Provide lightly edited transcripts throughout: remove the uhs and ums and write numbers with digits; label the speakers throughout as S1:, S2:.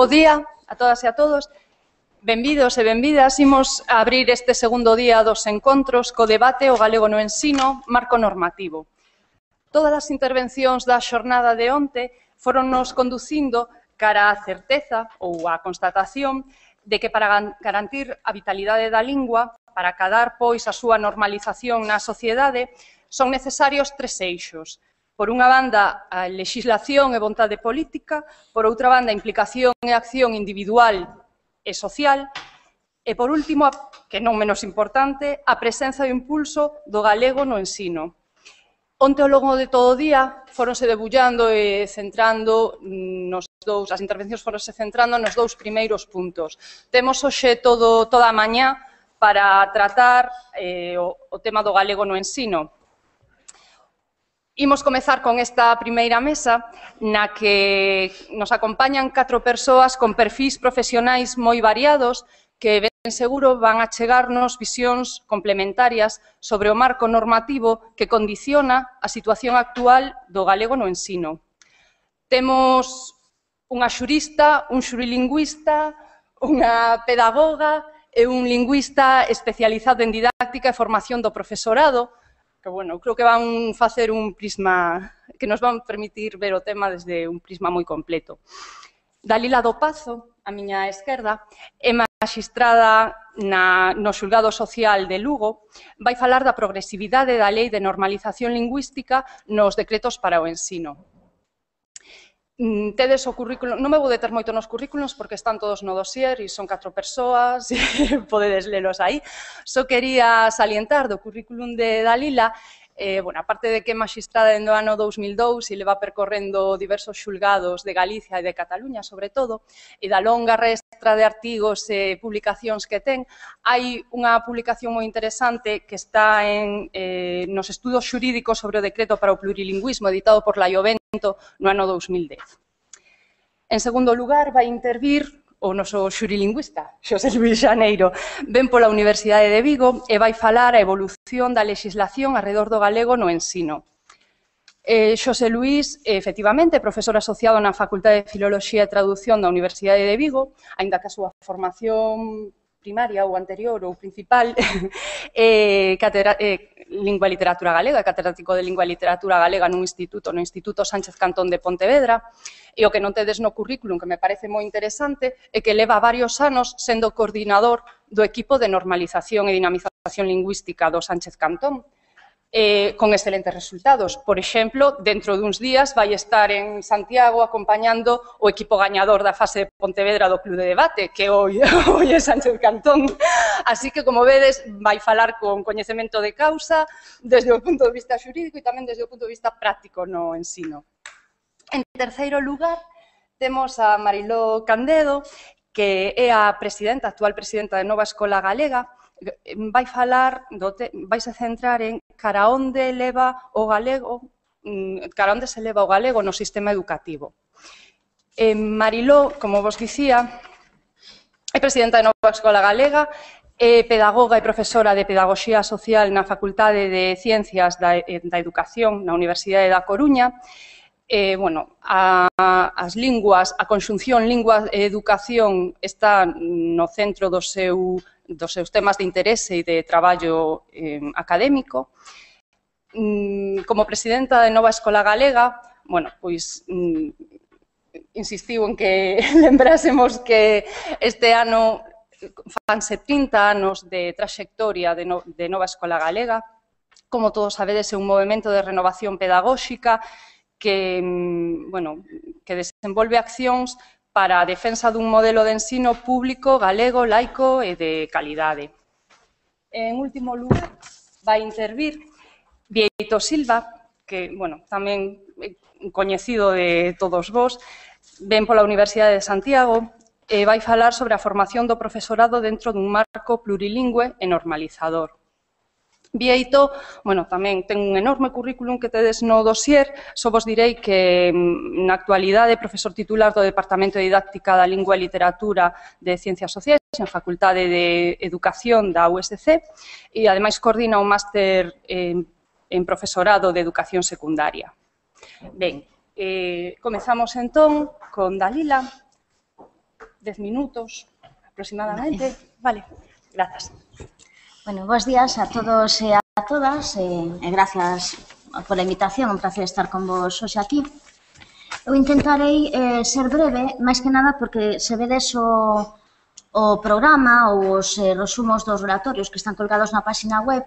S1: Bo día a todas e a todos. Benvidos e benvidas. Imos a abrir este segundo día dos encontros co debate o galego no ensino, marco normativo. Todas as intervencións da xornada de onte foronnos conducindo cara á certeza ou á constatación de que para garantir a vitalidade da lingua, para acadar, pois, a súa normalización na sociedade, son necesarios tres eixos. Por unha banda, a legislación e vontade política, por outra banda, a implicación e acción individual e social, e, por último, que non menos importante, a presenza e o impulso do galego no ensino. Onte, ao longo de todo o día, foronse debullando e centrando nos dous, as intervencións foronse centrando nos dous primeiros puntos. Temos hoxe toda a mañá para tratar o tema do galego no ensino. Imos comezar con esta primeira mesa na que nos acompañan 4 persoas con perfís profesionais moi variados que ben seguro van a chegarnos visións complementarias sobre o marco normativo que condiciona a situación actual do galego no ensino. Temos unha xurista, un xurilingüista, unha pedagoga e un lingüista especializado en didáctica e formación do profesorado, que, bueno, creo que van facer un prisma, que nos van permitir ver o tema desde un prisma moi completo. Dalila do Pazo, a miña esquerda, é maxistrada no Xulgado Social de Lugo, vai falar da progresividade da Lei de Normalización Lingüística nos decretos para o ensino. Tedes o currículo, non me vou deter moito nos currículos porque están todos no dossier e son 4 persoas, podedes lelos aí. Só quería salientar do currículum de Dalila, aparte de que é maxistrada no ano 2002 e leva percorrendo diversos xulgados de Galicia e de Cataluña, sobre todo, e da longa restra de artigos e publicacións que ten, hai unha publicación moi interesante que está nos estudos xurídicos sobre o decreto para o plurilingüismo, editado por Laiovento no ano 2010. En segundo lugar, vai intervir o noso xurilingüista, Xosé Luís Xaneiro, ven pola Universidade de Vigo e vai falar a evolución da legislación arredor do galego no ensino. Xosé Luís, efectivamente, é profesor asociado na Facultade de Filoloxía e Traducción da Universidade de Vigo, aínda que a súa formación primaria ou anterior ou principal lingua e literatura galega, catedrático de lingua e literatura galega no Instituto Sánchez Cantón de Pontevedra, e o que non tedes no currículum, que me parece moi interesante, é que leva varios anos sendo coordinador do equipo de normalización e dinamización lingüística do Sánchez Cantón, con excelentes resultados. Por exemplo, dentro duns días vai estar en Santiago acompañando o equipo gañador da fase de Pontevedra do Club de Debate, que hoxe é Sánchez Cantón. Así que, como vedes, vai falar con coñecemento de causa desde o punto de vista xurídico e tamén desde o punto de vista práctico no ensino. En terceiro lugar, temos a Mariló Candedo, que é a actual presidenta de Nova Escola Galega. Vai falar, vai se centrar en cara onde leva o galego, cara onde se leva o galego no sistema educativo. Mariló, como vos dicía, é presidenta de Nova Escola Galega, é pedagoga e profesora de Pedagoxía Social na Facultade de Ciencias da Educación na Universidade da Coruña. As linguas, a conxunción lingua e educación está no centro dos seus temas de interese e de traballo académico. Como presidenta de Nova Escola Galega, insistiu en que lembrásemos que este ano fanse 30 anos de traxectoria de Nova Escola Galega. Como todos sabedes, é un movimento de renovación pedagóxica que desenvolve accións para a defensa dun modelo de ensino público, galego, laico e de calidade. En último lugar, vai intervir Bieito Silva, que, tamén é coñecido de todos vós, ven pola Universidade de Santiago e vai falar sobre a formación do profesorado dentro dun marco plurilingüe e normalizador. Bieito, tamén ten un enorme currículum que tedes no dossier, só vos direi que na actualidade é profesor titular do Departamento de Didáctica da Lingua e Literatura de Ciencias Sociais na Facultade de Educación da USC e, ademais, coordina un máster en profesorado de Educación Secundaria. Ben, comezamos entón con Dalila, 10 minutos aproximadamente. Vale, grazas.
S2: Bueno, bons días a todos e a todas e gracias pola invitación, un placer estar con vos hoxe aquí. Eu intentarei ser breve, máis que nada porque se vedes o programa ou os resumos dos relatorios que están colgados na página web,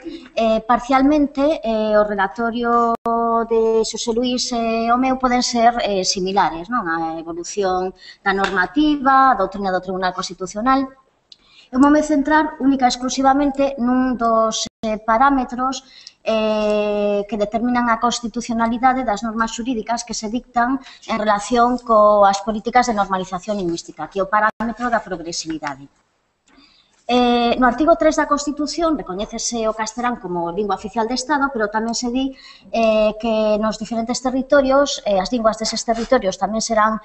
S2: parcialmente o relatorio de Xosé Luís e o meu poden ser similares, non? A evolución da normativa, a doutrina do Tribunal Constitucional. Eu vou me centrar única e exclusivamente nun dos parámetros que determinan a constitucionalidade das normas xurídicas que se dictan en relación coas políticas de normalización lingüística, que é o parámetro da progresividade. No artigo 3 da Constitución recoñécese o castelán como lingua oficial de Estado, pero tamén se di que nos diferentes territorios, as linguas deses territorios tamén serán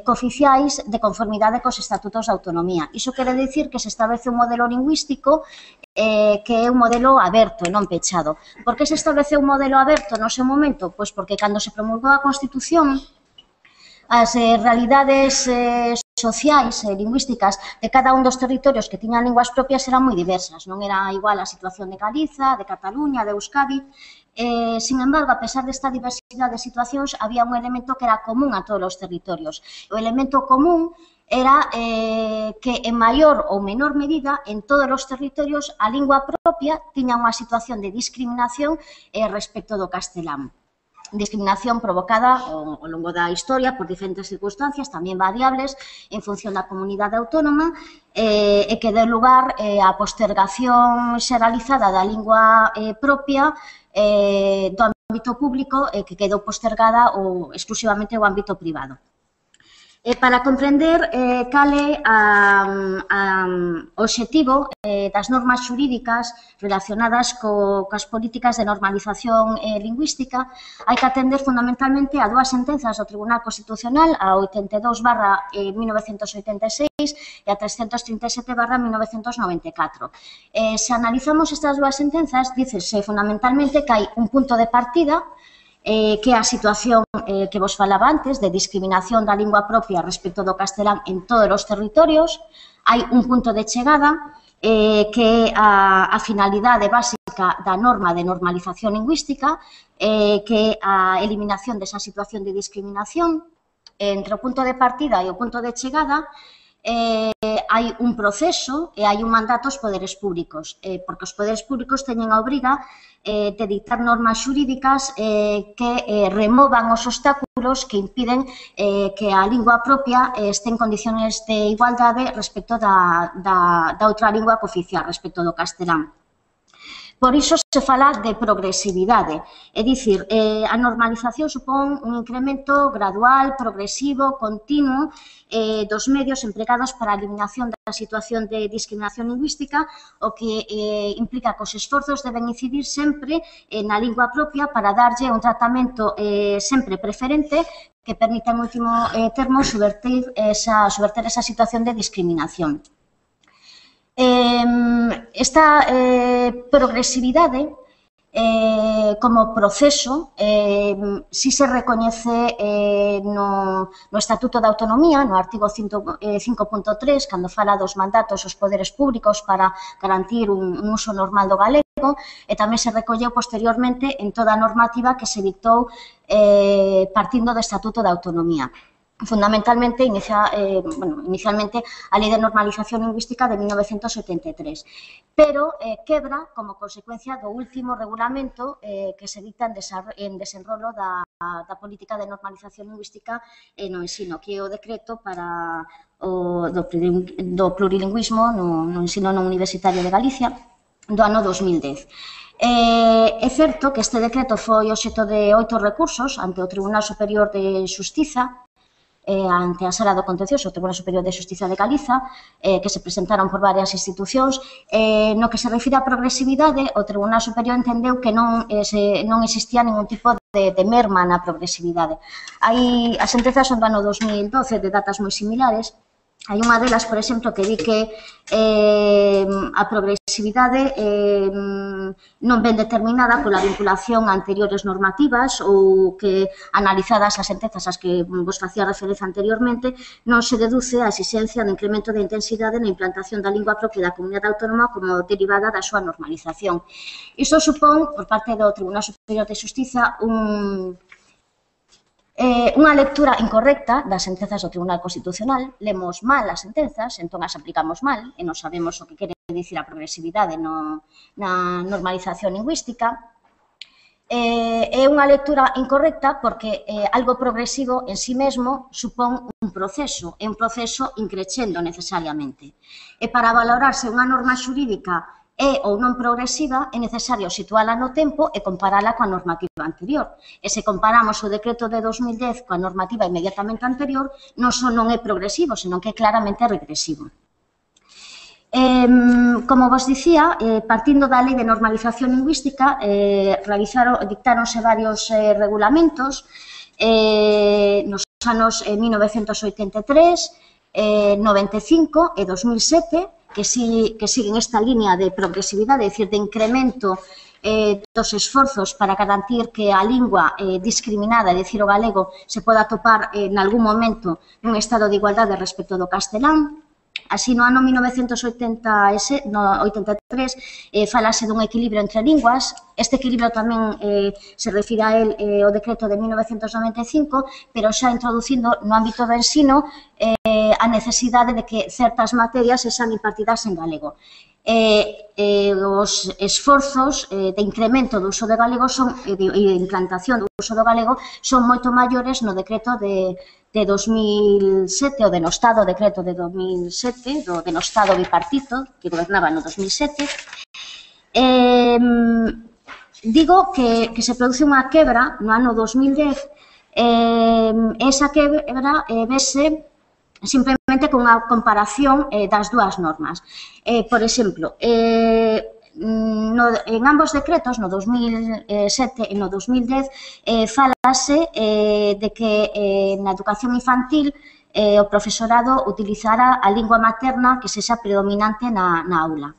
S2: cooficiais de conformidade cos estatutos de autonomía. Iso quere dicir que se establece un modelo lingüístico que é un modelo aberto e non pechado. Por que se estableceu un modelo aberto no seu momento? Pois porque cando se promulgou a Constitución, as realidades sociais e lingüísticas de cada un dos territorios que tiñan linguas propias eran moi diversas. Non era igual a situación de Galiza, de Cataluña, de Euskadi. Sin embargo, a pesar desta diversidade de situacións, había un elemento que era común a todos os territorios. O elemento común era que en maior ou menor medida en todos os territorios a lingua propia tiña unha situación de discriminación respecto do castelán. Discriminación provocada ao longo da historia por diferentes circunstancias, tamén variables, en función da comunidade autónoma, e que deu lugar á postergación xeralizada da lingua propia do ámbito público que quedou postergada exclusivamente ao ámbito privado. Para comprender cal é o obxectivo das normas xurídicas relacionadas coas políticas de normalización lingüística, hai que atender fundamentalmente a dúas sentenzas do Tribunal Constitucional, a 82/1986 e a 337/1994. Se analizamos estas dúas sentenzas, dícese fundamentalmente que hai un punto de partida que é a situación que vos falaba antes de discriminación da lingua propia respecto do castelán en todos os territorios. Hai un punto de chegada que é a finalidade básica da norma de normalización lingüística, que é a eliminación desa situación de discriminación. Entre o punto de partida e o punto de chegada hai un proceso e hai un mandato aos poderes públicos, porque os poderes públicos teñen a obriga de dictar normas xurídicas que removan os obstáculos que impiden que a lingua propia este en condiciones de igualdade respecto da outra lingua cooficial, respecto do castelán. Por iso se fala de progresividade, é dicir, a normalización supón un incremento gradual, progresivo, continuo dos medios empregados para a eliminación da situación de discriminación lingüística, o que implica que os esforzos deben incidir sempre na lingua propia para darlle un tratamento sempre preferente que permita, en último termo, subverter esa situación de discriminación. Esta progresividade como proceso si se recoñece no Estatuto de Autonomía, no artigo 5.3, cando fala dos mandatos aos poderes públicos para garantir un uso normal do galego, e tamén se recolleu posteriormente en toda a normativa que se dictou partindo do Estatuto de Autonomía. Fundamentalmente, inicialmente, a Lei de Normalización Lingüística de 1973, pero quebra como consecuencia do último regulamento que se dicta en desenrolo da política de normalización lingüística no ensino, que é o decreto para do plurilingüismo no ensino non universitario de Galicia do ano 2010. É certo que este decreto foi obxecto de 8 recursos ante o Tribunal Superior de Xustiza, ante a Sala do Contencioso, o Tribunal Superior de Xustiza de Galiza, que se presentaron por varias institucións. No que se refire á progresividade, o Tribunal Superior entendeu que non existía ningún tipo de merma na progresividade. As sentenzas son do ano 2012, de datas moi similares. Hai unha delas, por exemplo, que di que a progresividade progresividade non ben determinada pola vinculación a anteriores normativas ou que, analizadas as sentenzas ás que vos facía referencia anteriormente, non se deduce a exixencia do incremento de intensidade na implantación da lingua propia da comunidade autónoma como derivada da súa normalización. Isto supón, por parte do Tribunal Superior de Xustiza, unha lectura incorrecta das sentenzas do Tribunal Constitucional. Lemos mal as sentenzas, entón as aplicamos mal, e non sabemos o que quere dicir a progresividade na normalización lingüística. É unha lectura incorrecta porque algo progresivo en sí mesmo supón un proceso, é un proceso increcendo necesariamente. E para valorar se unha norma xurídica é ou non progresiva, é necesario situala no tempo e comparala coa normativa anterior. E se comparamos o decreto de 2010 coa normativa inmediatamente anterior, non só non é progresivo, senón que é claramente regresivo. Como vos dicía, partindo da Lei de Normalización Lingüística, dictáronse varios regulamentos nos anos 1983, 95 e 2007, que siguen esta línea de progresividade, é dicir, de incremento dos esforzos para garantir que a lingua discriminada, é dicir, o galego, se poda atopar en algún momento nun estado de igualdade respecto do castelán. Así, no ano 1983, falase dun equilibrio entre linguas. Este equilibrio tamén se refire a él o decreto de 1995, pero xa introducindo no ámbito do ensino a necesidade de que certas materias sexan impartidas en galego. Os esforzos de incremento do uso do galego e de implantación do uso do galego son moito maiores no decreto de 2007, o denostado decreto de 2007, do denostado bipartito, que gobernaba no 2007. Digo que se produce unha quebra no ano 2010, esa quebra vese simplemente con unha comparación das dúas normas. Por exemplo, en ambos decretos, no 2007 e no 2010, falase de que na educación infantil o profesorado utilizara a lingua materna que sexa predominante na aula.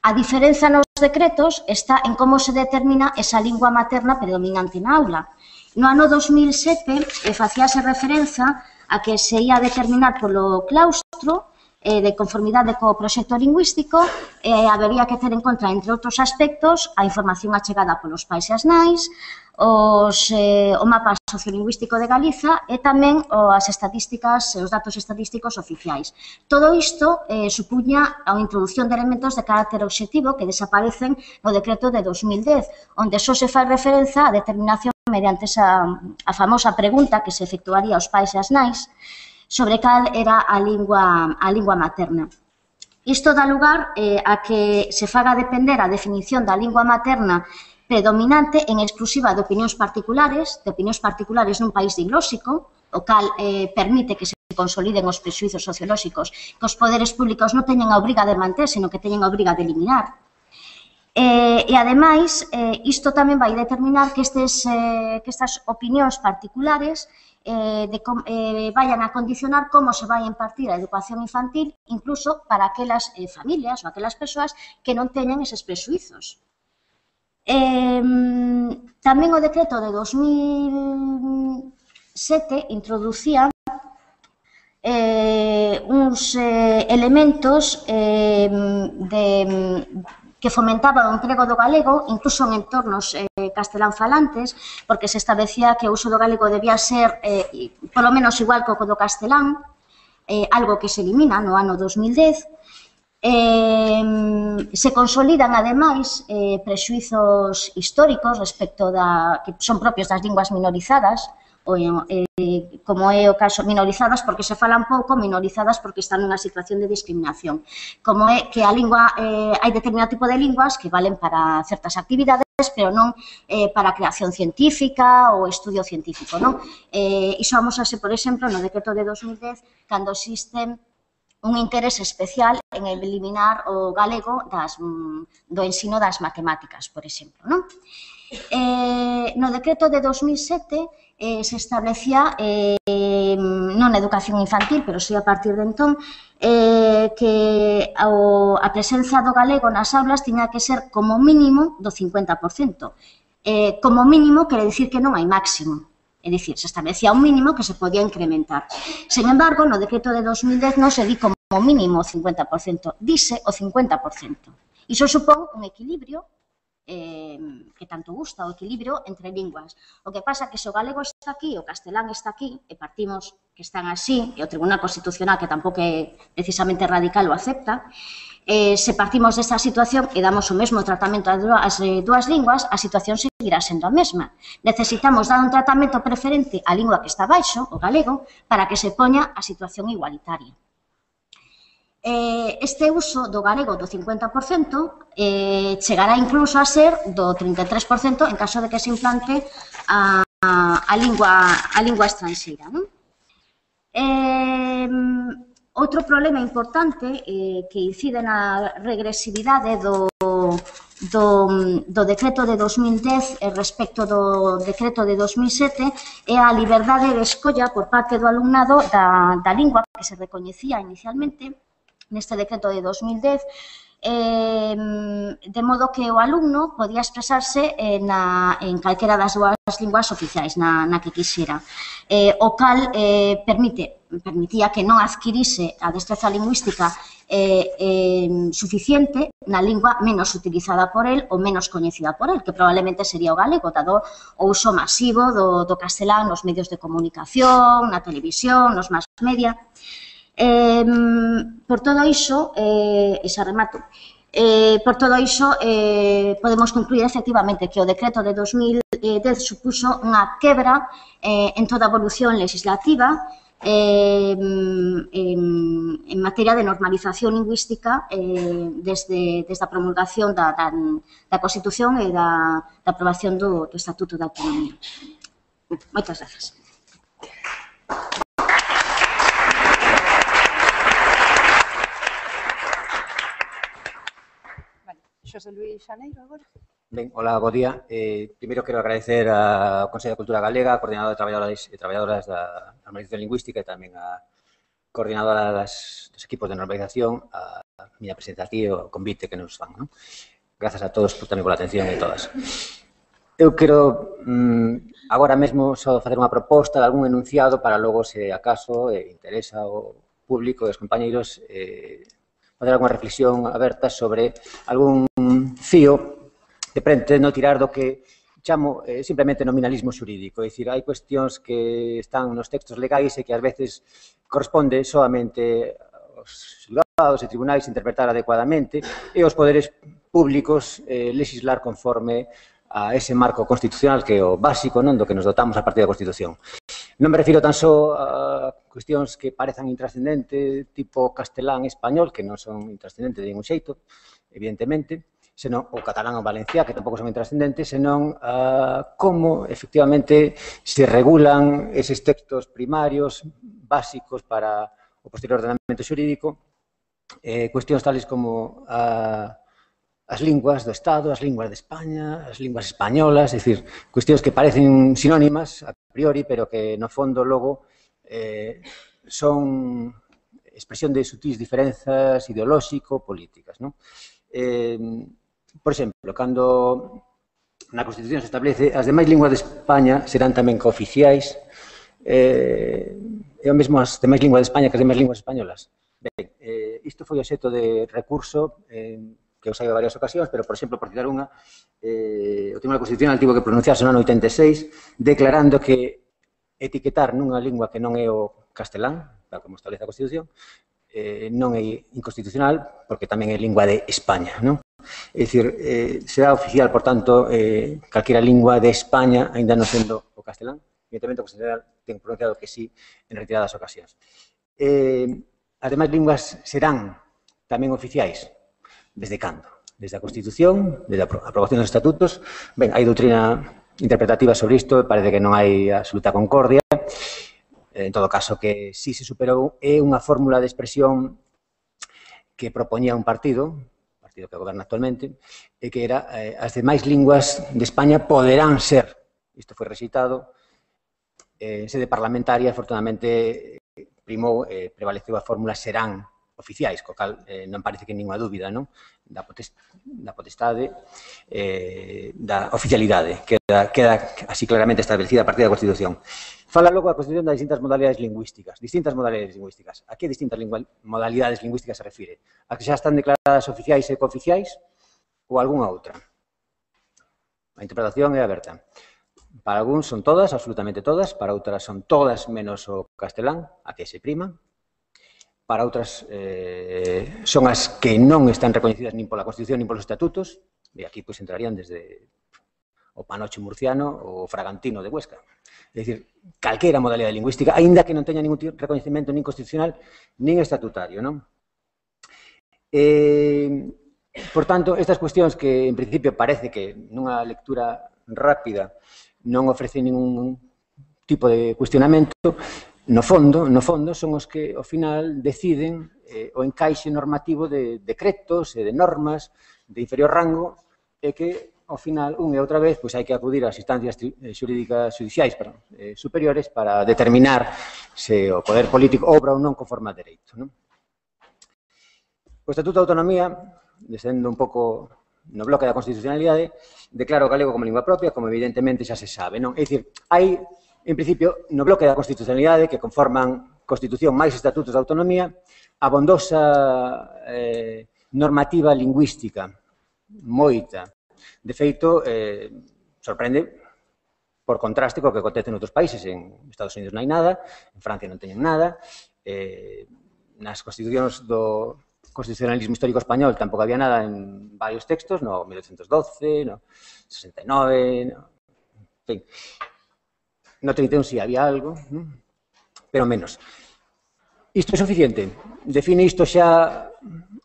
S2: A diferenza nos decretos está en como se determina esa lingua materna predominante na aula. No ano 2007 facíase referencia a que se ia determinar polo claustro de conformidade co proxecto lingüístico, habería que ter en conta, entre outros aspectos, a información achegada polos pais e as nais, o mapa sociolingüístico de Galiza e tamén as estatísticas, os datos estadísticos oficiais. Todo isto supuña a introducción de elementos de carácter obxectivo que desaparecen no decreto de 2010, onde só se fai referencia a determinación mediante a famosa pregunta que se efectuaría aos pais e as nais sobre cal era a lingua materna. Isto dá lugar a que se faga depender a definición da lingua materna predominante en exclusiva de opinións particulares nun país diglóxico, o cal permite que se consoliden os prexuizos sociolóxicos que os poderes públicos non teñen a obriga de manter, senón que teñen a obriga de eliminar. E, ademais, isto tamén vai determinar que estas opinións particulares vayan a condicionar como se vai impartir a educación infantil, incluso para aquelas familias ou aquelas persoas que non teñen eses prexuizos. Tamén o decreto de 2007 introducía uns elementos que fomentaban o emprego do galego, incluso en entornos castelán falantes, porque se establecía que o uso do galego debía ser, polo menos, igual co do castelán, algo que se elimina no ano 2010. Se consolidan, ademais, prexuizos históricos respecto que son propios das linguas minorizadas, como é o caso, minorizadas porque se falan pouco, minorizadas porque están nunha situación de discriminación, como é que a lingua, hai determinado tipo de linguas que valen para certas actividades, pero non para a creación científica ou estudio científico, non? Iso amosase, por exemplo, no decreto de 2010, cando existe un interés especial en eliminar o galego do ensino das matemáticas, por exemplo, non? No decreto de 2007 se establecía non na educación infantil, pero si a partir de entón, que a presenza do galego nas aulas tiña que ser como mínimo do 50%. Como mínimo quere dicir que non hai máximo. É dicir, se establecía un mínimo que se podía incrementar. Sen embargo, no decreto de 2010 non se di como mínimo o 50%, dise o 50%. Iso supón un equilibrio que tanto gusta, o equilibrio entre linguas. O que pasa é que se o galego está aquí, o castelán está aquí, e partimos que están así, e o Tribunal Constitucional, que tampouco é precisamente radical, o acepta, se partimos desta situación e damos o mesmo tratamento ás dúas linguas, a situación seguirá sendo a mesma. Necesitamos dar un tratamento preferente á lingua que está baixo, o galego, para que se poña a situación igualitaria. Este uso do galego do 50% chegará incluso a ser do 33% en caso de que se implante a lingua estranxeira. Outro problema importante que incide na regresividade do decreto de 2010 respecto do decreto de 2007 é a liberdade de escolla por parte do alumnado da lingua que se recoñecía inicialmente neste decreto de 2010, de modo que o alumno podía expresarse en calquera das dúas linguas oficiais, na que quixera, o cal permitía que non adquirise a destreza lingüística suficiente na lingua menos utilizada por el ou menos coñecida por el, que probablemente sería o galego, dado o uso masivo do castelán nos medios de comunicación, na televisión, nos mass media. Por todo iso, e xa remato, por todo iso podemos concluir efectivamente que o decreto de 2010 supuxo unha quebra en toda a evolución legislativa en materia de normalización lingüística desde a promulgación da Constitución e da aprobación do Estatuto da Autonomía. Moitas grazas.
S1: Xosé Luís Xaneiro, agora.
S3: Ben, hola, bo día. Primeiro quero agradecer ao Consello de Cultura Galega, a coordinadora de traballadores e traballadoras da normalización lingüística e tamén a coordinadora dos equipos de normalización, a miña presencia aquí e o convite que nos fan. Grazas a todos tamén pola atención e todas. Eu quero agora mesmo só facer unha proposta de algún enunciado para logo, se acaso interesa ao público e aos compañeiros, facer alguna reflexión aberta sobre algún fío de pretendo tirar do que chamo simplemente nominalismo xurídico. É dicir, hai cuestións que están nos textos legais e que ás veces corresponde soamente aos xulgados e tribunais interpretar adecuadamente e aos poderes públicos legislar conforme a ese marco constitucional que é o básico, non, do que nos dotamos a partir da Constitución. Non me refiro tan só a cuestións que parezan intrascendentes, tipo castelán e español, que non son intrascendentes de ningún xeito, evidentemente, senón o catalán ou valenciá, que tampouco son intrascendentes, senón como, efectivamente, se regulan eses textos primarios, básicos para o posterior ordenamento xurídico, cuestións tales como as linguas do Estado, as linguas de España, as linguas españolas, é dicir, cuestións que parecen sinónimas a priori, pero que no fondo logo son expresión de sutís diferenzas ideolóxico-políticas. Por exemplo, cando na Constitución se establece as demais linguas de España serán tamén cooficiais, é o mesmo as demais linguas de España que as demais linguas españolas. Ben, isto foi obxecto de recurso que eu saio de varias ocasións, pero, por exemplo, por citar unha, o Tribunal Constitucional tivo que pronunciarse no ano 86, declarando que etiquetar nunha lingua que non é o castelán, tal como establece a Constitución, non é inconstitucional, porque tamén é lingua de España, non? É dicir, será oficial, por tanto, calquera lingua de España, ainda non sendo o castelán. Evidentemente, o Constitucional ten pronunciado que sí en retiradas ocasións. As demais linguas serán tamén oficiais. Desde cando? Desde a Constitución, desde a aprobación dos estatutos. Ben, hai doutrina interpretativa sobre isto, parece que non hai absoluta concordia. En todo caso, que si se superou é unha fórmula de expresión que propoñía un partido que goberna actualmente, e que era as demais linguas de España poderán ser, isto foi rexeitado, en sede parlamentaria, afortunadamente, prevaleceu a fórmula serán oficiais, co cal non parece que ninguna dúbida, non? Da potestade, da oficialidade, queda así claramente establecida a partir da Constitución. Fala logo a Constitución das distintas modalidades lingüísticas. Distintas modalidades lingüísticas. A que distintas modalidades lingüísticas se refire? A que xa están declaradas oficiais e cooficiais ou algunha outra? A interpretación é aberta. Para algúns son todas, absolutamente todas, para outras son todas menos o castelán, a que se prima. Para outras son as que non están recoñecidas nin pola Constitución nin polos estatutos, e aquí pois entrarían desde o panoche murciano ou o fragantino de Huesca. É dicir, calquera modalidade lingüística, aínda que non teña ningún recoñecemento nin constitucional nin estatutario, non? Por tanto, estas cuestións que, en principio, parece que nunha lectura rápida non ofrece ningún tipo de cuestionamento, no fondo, son os que, ao final, deciden o encaixe normativo de decretos e de normas de inferior rango e que, ao final, unha e outra vez, hai que acudir ás instancias xurídicas judiciais superiores para determinar se o poder político obra ou non conforme a dereito. O Estatuto de Autonomía, descendo un pouco no bloque da constitucionalidade, declara o galego como lingua propia, como evidentemente xa se sabe. É dicir, hai, en principio, no bloque da constitucionalidade, que conforman Constitución máis estatutos de autonomía, abondosa normativa lingüística, moita. De feito, sorprende por contraste co que acontece en outros países. En Estados Unidos non hai nada, en Francia non teñen nada, nas constitucións do constitucionalismo histórico español tampouco había nada en varios textos, no 1812, no 69, en fin. No 31 sí había algo, pero menos. Isto é suficiente? Define isto xa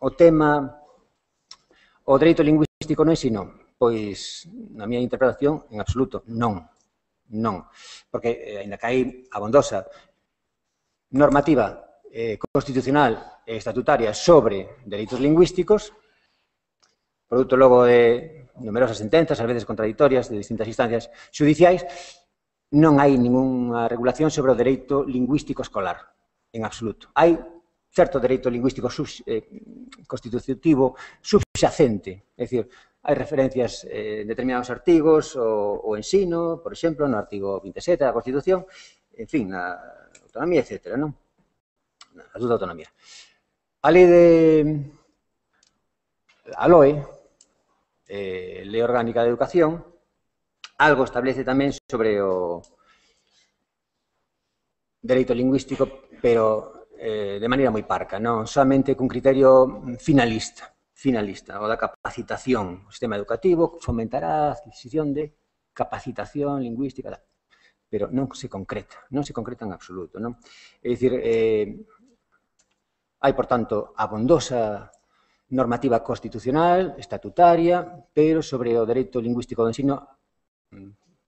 S3: o tema, o dereito lingüístico no ensino? Pois, na miña interpretación, en absoluto, non. Non. Porque, ainda que hai abondosa normativa constitucional e estatutaria sobre dereitos lingüísticos, produto logo de numerosas sentenzas, ás veces contradictorias, de distintas instancias judiciais, non hai ningunha regulación sobre o dereito lingüístico escolar, en absoluto. Hai certo dereito lingüístico constitutivo subxacente, é dicir, hai referencias en determinados artigos, o ensino, por exemplo, no artigo 27 da Constitución, en fin, na autonomía, etc., non? Na Estatuto de Autonomía. A lei de... a LOE, Lei Orgánica de Educación, algo establece tamén sobre o dereito lingüístico, pero de maneira moi parca, non solamente cun criterio finalista, o da capacitación. O sistema educativo fomentará a adquisición de capacitación lingüística, pero non se concreta en absoluto, non? É dicir, hai, por tanto, abondosa normativa constitucional, estatutaria, pero sobre o dereito lingüístico do ensino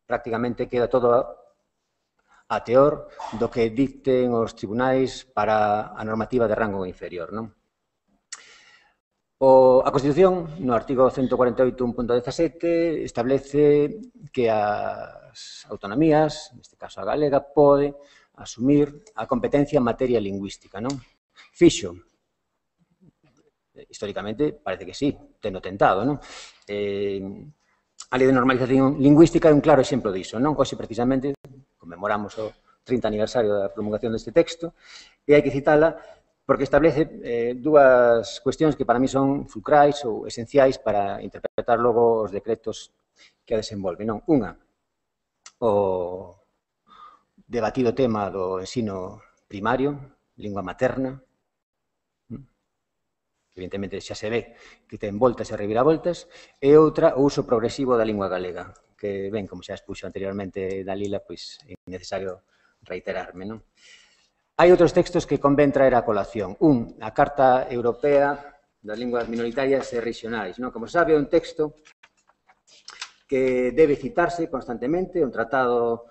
S3: prácticamente queda todo a teor do que dicten os tribunais para a normativa de rango inferior, non? A Constitución, no artigo 148.17, establece que as autonomías, neste caso a galega, pode asumir a competencia en materia lingüística, non? Fixo. Históricamente, parece que sí, teno tentado, non? A lei de normalización lingüística é un claro exemplo diso, non? Hoxe, precisamente, conmemoramos o 30 aniversario da promulgación deste texto, e hai que citala porque establece dúas cuestións que para mí son fulcrais ou esenciais para interpretar logo os decretos que a desenvolven, non? Unha, o debatido tema do ensino primario, lingua materna, que evidentemente xa se ve que ten voltas e reviravoltas, e outra, o uso progresivo da lingua galega, que, ben, como xa expuxo anteriormente Dalila, pois é innecesario reiterarme, non? Hai outros textos que convén traer a colación. A Carta Europea das Linguas Minoritarias e Regionais, non? Como sabe, é un texto que debe citarse constantemente, un tratado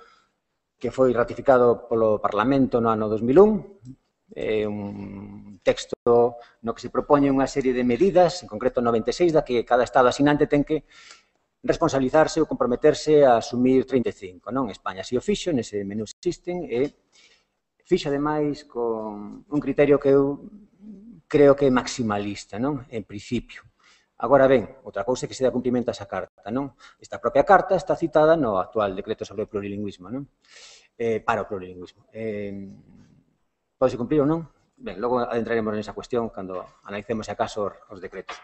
S3: que foi ratificado polo Parlamento no ano 2001, é un texto no que se propoñe unha serie de medidas, en concreto 96, da que cada Estado asinante ten que responsabilizarse ou comprometerse a asumir 35, non? España si o fixo, nese menú existen, e fixo, ademais, con un criterio que eu creo que é maximalista, non? En principio. Agora ben, outra cousa é que se dá cumprimento a esa carta, non? Esta propia carta está citada no actual decreto sobre o plurilingüismo, non? Para o plurilingüismo. Pode se cumprir ou non? Ben, logo adentraremos nesa cuestión cando analicemos, se acaso, os decretos.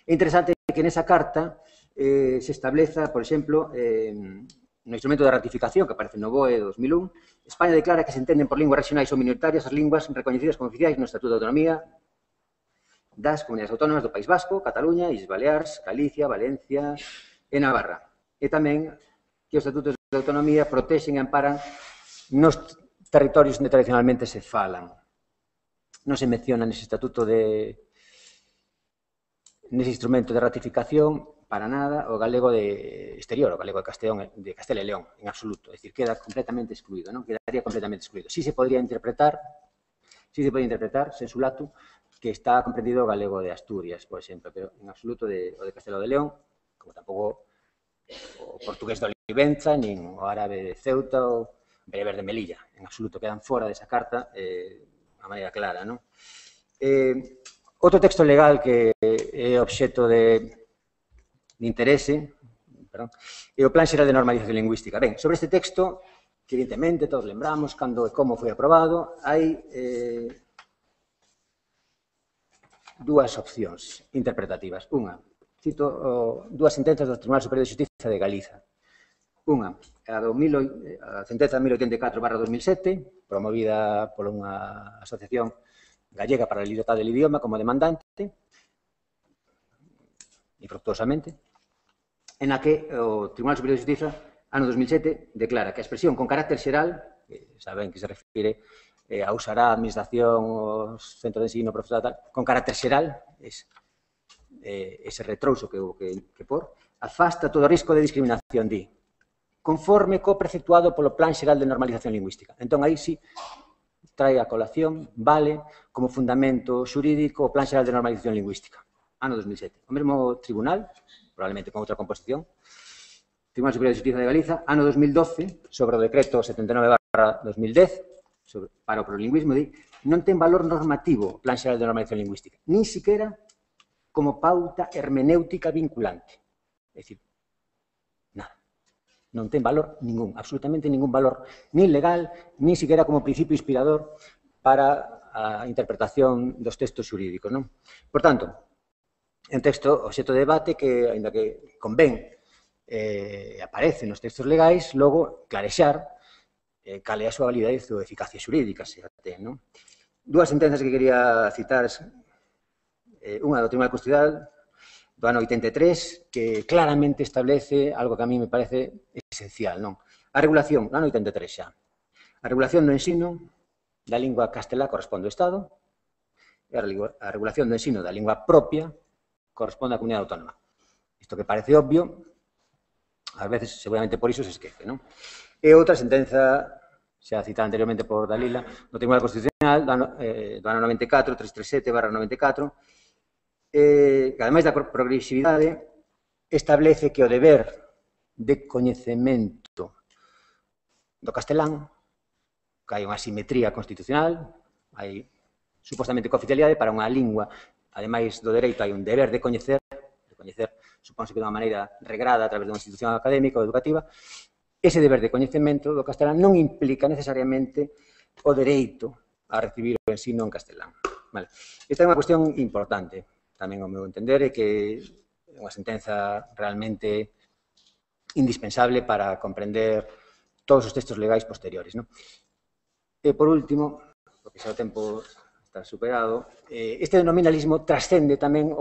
S3: É interesante que nesa carta se estableza, por exemplo, no instrumento de ratificación que aparece no BOE 2001, España declara que se entenden por linguas regionais ou minoritarias as linguas recoñecidas como oficiais no Estatuto de Autonomía das Comunidades Autónomas do País Vasco, Cataluña, Illes Baleares, Galicia, Valencia e Navarra. E tamén que os Estatutos de Autonomía protexen e amparan nos territorios onde tradicionalmente se falan. Non se menciona nese estatuto nese instrumento de ratificación para nada o galego de exterior, o galego de Castela e León, en absoluto. É dicir, queda completamente excluído, non? Quedaría completamente excluído. Si se podría interpretar, sensu lato, que está comprendido o galego de Asturias, por exemplo, pero en absoluto o de Castela e León, como tampouco o portugués de Olivenza, nin o árabe de Ceuta ou bereber de Melilla. En absoluto, quedan fora desa carta a maneira clara, non? Outro texto legal que é obxecto de interese, é o Plan Xeral de Normalización Lingüística. Ben, sobre este texto, que evidentemente todos lembramos cando e como foi aprobado, hai dúas opcións interpretativas. Unha, cito dúas sentenzas do Tribunal Superior de Xustiza de Galiza. Unha, a sentenza 1084/2007, promovida por unha asociación gallega para a libertade del idioma como demandante, infructuosamente, en a que o Tribunal Superior de Xustiza, ano 2007, declara que a expresión con carácter xeral, que saben que se refire a usar a administración, os centros de ensino, profesor, tal, con carácter xeral, ese retrouso que por, afasta todo risco de discriminación, di, conforme co preceptuado polo Plan Xeral de Normalización Lingüística. Entón, aí sí, trae a colación, vale, como fundamento xurídico o Plan Xeral de Normalización Lingüística, ano 2007. O mesmo tribunal, probablemente con outra composición, Tribunal Superior de Xustiza de Galiza, ano 2012, sobre o decreto 79/2010, para o plurilingüismo, di, non ten valor normativo o Plan Xeral de Normalización Lingüística, nin siquiera como pauta hermenéutica vinculante. É dicir, nada. Non ten valor ningún, absolutamente ningún valor, nin legal, nin siquiera como principio inspirador para a interpretación dos textos xurídicos, non? Por tanto, un texto obxecto de debate que, ainda que convén, aparece nos textos legais, logo clarexar cal é a súa validez ou eficacia xurídica, se a ten, non? Dúas sentenzas que quería citar, unha do Tribunal Constitucional, do ano 83, que claramente establece algo que a mí me parece esencial, non? A regulación, do ano 83 xa, a regulación do ensino da lingua castelá corresponde ao Estado e a regulación do ensino da lingua propia corresponde á comunidade autónoma. Isto que parece obvio, ás veces, seguramente por iso, se esquece, non? E outra sentenza, xa citada anteriormente por Dalila, do Tribunal Constitucional, do ano 94, 337/94, que, ademais da progresividade, establece que o deber de coñecemento do castelán, que hai unha simetría constitucional, hai supostamente cooficialidade para unha lingua, ademais do dereito hai un deber de coñecer, supónse que de unha maneira regrada a través de unha institución académica ou educativa, ese deber de coñecemento do castelán non implica necesariamente o dereito a recibir o ensino en castelán. Vale. Esta é unha cuestión importante, tamén ao meu entender, e que é unha sentenza realmente indispensable para comprender todos os textos legais posteriores, non? E, por último, porque xa o tempo está superado, este denominalismo trascende tamén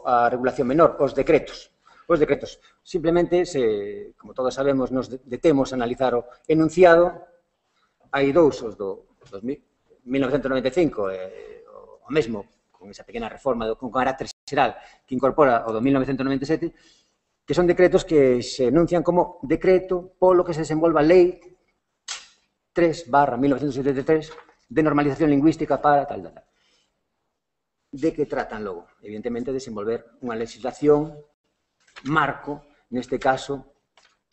S3: a regulación menor, os decretos. Os decretos. Simplemente, como todos sabemos, nos detemos a analizar o enunciado. Hai dous, os do 1995, o mesmo, con esa pequena reforma con carácter xeral que incorpora o do 1997, que son decretos que se enuncian como decreto polo que se desenvolva a Lei 3/1973 de normalización lingüística para tal. De que tratan logo? Evidentemente, desenvolver unha legislación marco neste caso,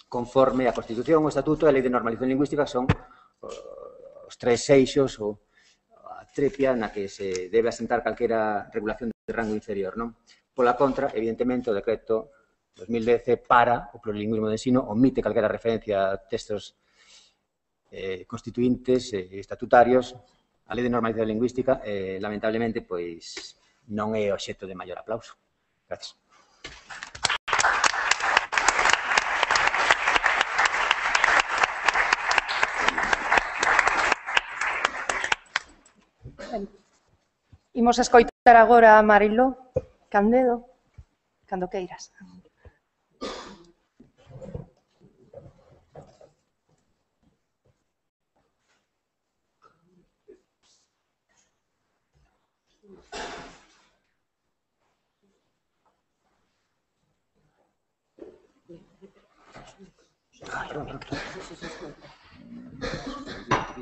S3: conforme a Constitución, o Estatuto e a Lei de Normalización Lingüística son os tres eixos ou a trepia na que se debe asentar calquera regulación de rango inferior, non? Pola contra, evidentemente, o decreto 2010 para o plurilingüismo de ensino omite calquera referencia a textos constituintes e estatutarios. A Lei de Normalización Lingüística, lamentablemente, pois non é obxecto de maior aplauso. Gracias.
S1: Imos escoitar agora a Mariló Candedo, cando queiras.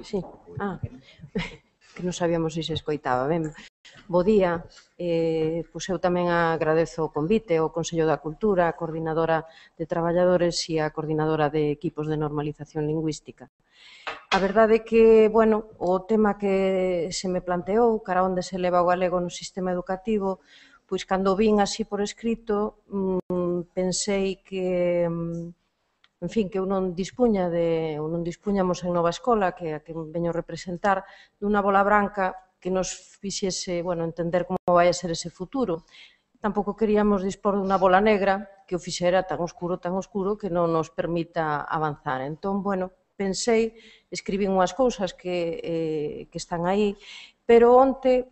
S4: Sí, que non sabíamos se escoitaba. Ben, bo día. Pois eu tamén agradezo o convite ao Consello da Cultura, a Coordinadora de Traballadores e a Coordinadora de Equipos de Normalización Lingüística. A verdade é que, bueno, o tema que se me planteou, cara onde se leva o galego no sistema educativo, pois cando vin así por escrito, pensei que, en fin, que eu non dispuñamos en Nova Escola, que é a que veño representar, dunha bola branca que nos fixese, bueno, entender como vai a ser ese futuro. Tampouco queríamos dispor dunha bola negra que o fixera tan oscuro, que non nos permita avanzar. Entón, bueno, pensei, escribín unhas cousas que están aí, pero onte,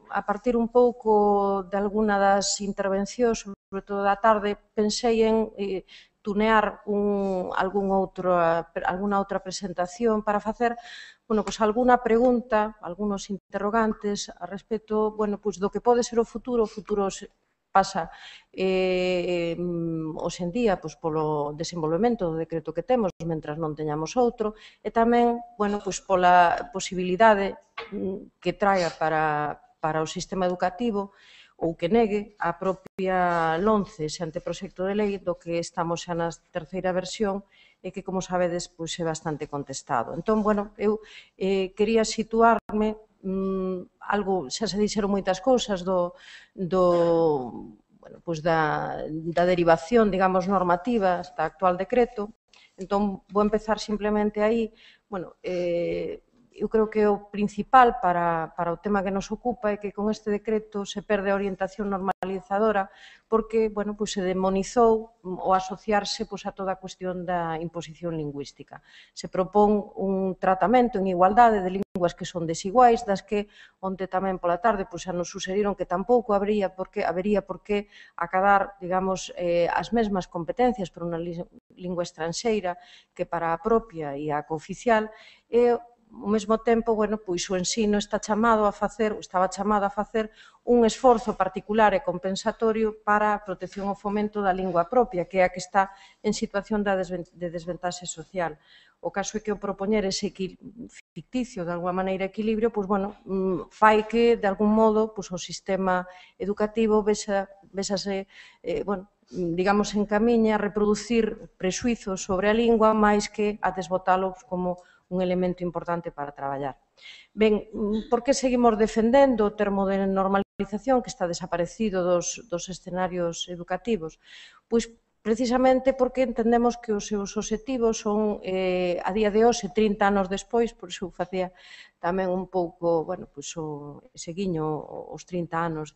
S4: a partir un pouco de alguna das intervencións, sobre todo da tarde, pensei en tunear alguna outra presentación para facer, bueno, pues alguna pregunta, algunos interrogantes a respecto, bueno, pues do que pode ser o futuro pasa hoxe en día polo desenvolvemento do decreto que temos, mentras non teñamos outro, e tamén, bueno, pola posibilidade que traia para o sistema educativo ou que negue a propia LOMCE, ese anteproxecto de lei do que estamos xa na terceira versión e que, como sabedes, é bastante contestado. Entón, bueno, eu quería situarme algo, xa se dixeron moitas cousas da derivación, digamos, normativa hasta actual decreto. Entón, vou empezar simplemente aí. Bueno, eu creo que o principal para o tema que nos ocupa é que con este decreto se perde a orientación normalizadora porque, bueno, se demonizou o asociarse a toda a cuestión da imposición lingüística. Se propón un tratamento en igualdade de linguas que son desiguais, das que onte tamén pola tarde xa nos suxeriron que tampouco habería por que acadar, digamos, as mesmas competencias para unha lingua estranxeira que para a propia e a cooficial, e ao mesmo tempo, bueno, o ensino estaba chamado a facer un esforzo particular e compensatorio para a protección e fomento da lingua propia, que é a que está en situación de desventaxe social. O caso é que o propoñer ese ficticio, de alguma maneira, equilibrio, fai que, de algún modo, o sistema educativo vexase, digamos, encamiña a reproducir prexuizos sobre a lingua máis que a desbotalos como un elemento importante para traballar. Ben, por que seguimos defendendo o termo de normalización que está desaparecido dos escenarios educativos? Pois precisamente porque entendemos que os seus obxectivos son, a día de hoxe, 30 anos despois, por iso facía tamén un pouco, bueno, ese guiño os 30 anos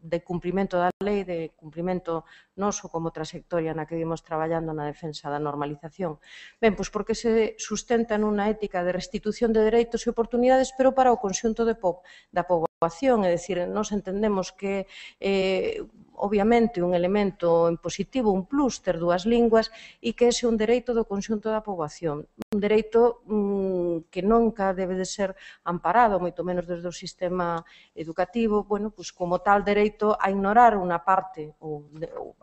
S4: de cumprimento da lei, de cumprimento noso como trayectoria na que vimos traballando na defensa da normalización. Ben, pois porque se sustenta nunha ética de restitución de dereitos e oportunidades, pero para o conxunto da poboación, é dicir, nós entendemos que obviamente un elemento impositivo, un plus, ter dúas linguas, e que ese é un dereito do conxunto da poboación. Un dereito que nunca debe de ser amparado, moito menos desde o sistema educativo, bueno, como tal dereito a ignorar unha parte ou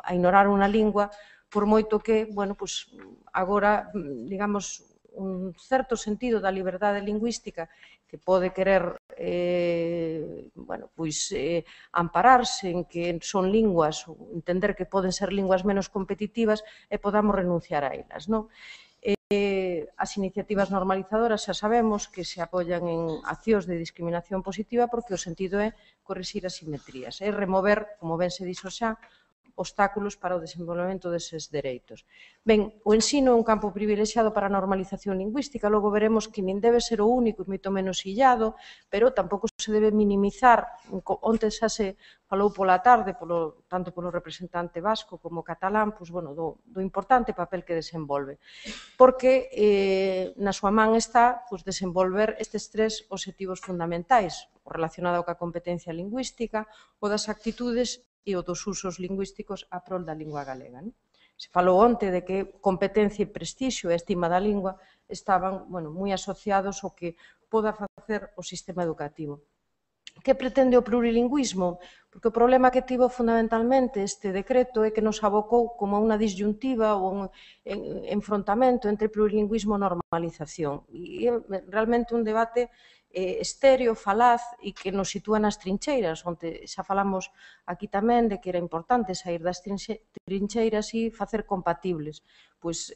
S4: a ignorar unha lingua, por moito que, bueno, agora, digamos, un certo sentido da liberdade lingüística que pode querer bueno, pois ampararse en que son linguas, entender que poden ser linguas menos competitivas e podamos renunciar a elas, non? As iniciativas normalizadoras xa sabemos que se apoian en accións de discriminación positiva porque o sentido é corrixir asimetrías, é remover, como ben se dixo xa, obstáculos para o desenvolvemento deses dereitos. Ben, o ensino é un campo privilexiado para a normalización lingüística, logo veremos que nin debe ser o único e moito menos illado, pero tampouco se debe minimizar. Onte xa se falou pola tarde, tanto polo representante vasco como catalán, do importante papel que desenvolve, porque na súa man está desenvolver estes tres obxectivos fundamentais, o relacionado coa competencia lingüística, o das actitudes e o dos usos lingüísticos a prol da lingua galega. Se falou onte de que competencia e prestixio e estima da lingua estaban moi asociados ao que poda facer o sistema educativo. Que pretende o plurilingüismo? Porque o problema que tivo fundamentalmente este decreto é que nos abocou como a unha disyuntiva ou un enfrontamento entre plurilingüismo e normalización. E é realmente un debate estéreo, falaz e que nos sitúa nas trincheiras, onde xa falamos aquí tamén de que era importante sair das trincheiras e facer compatibles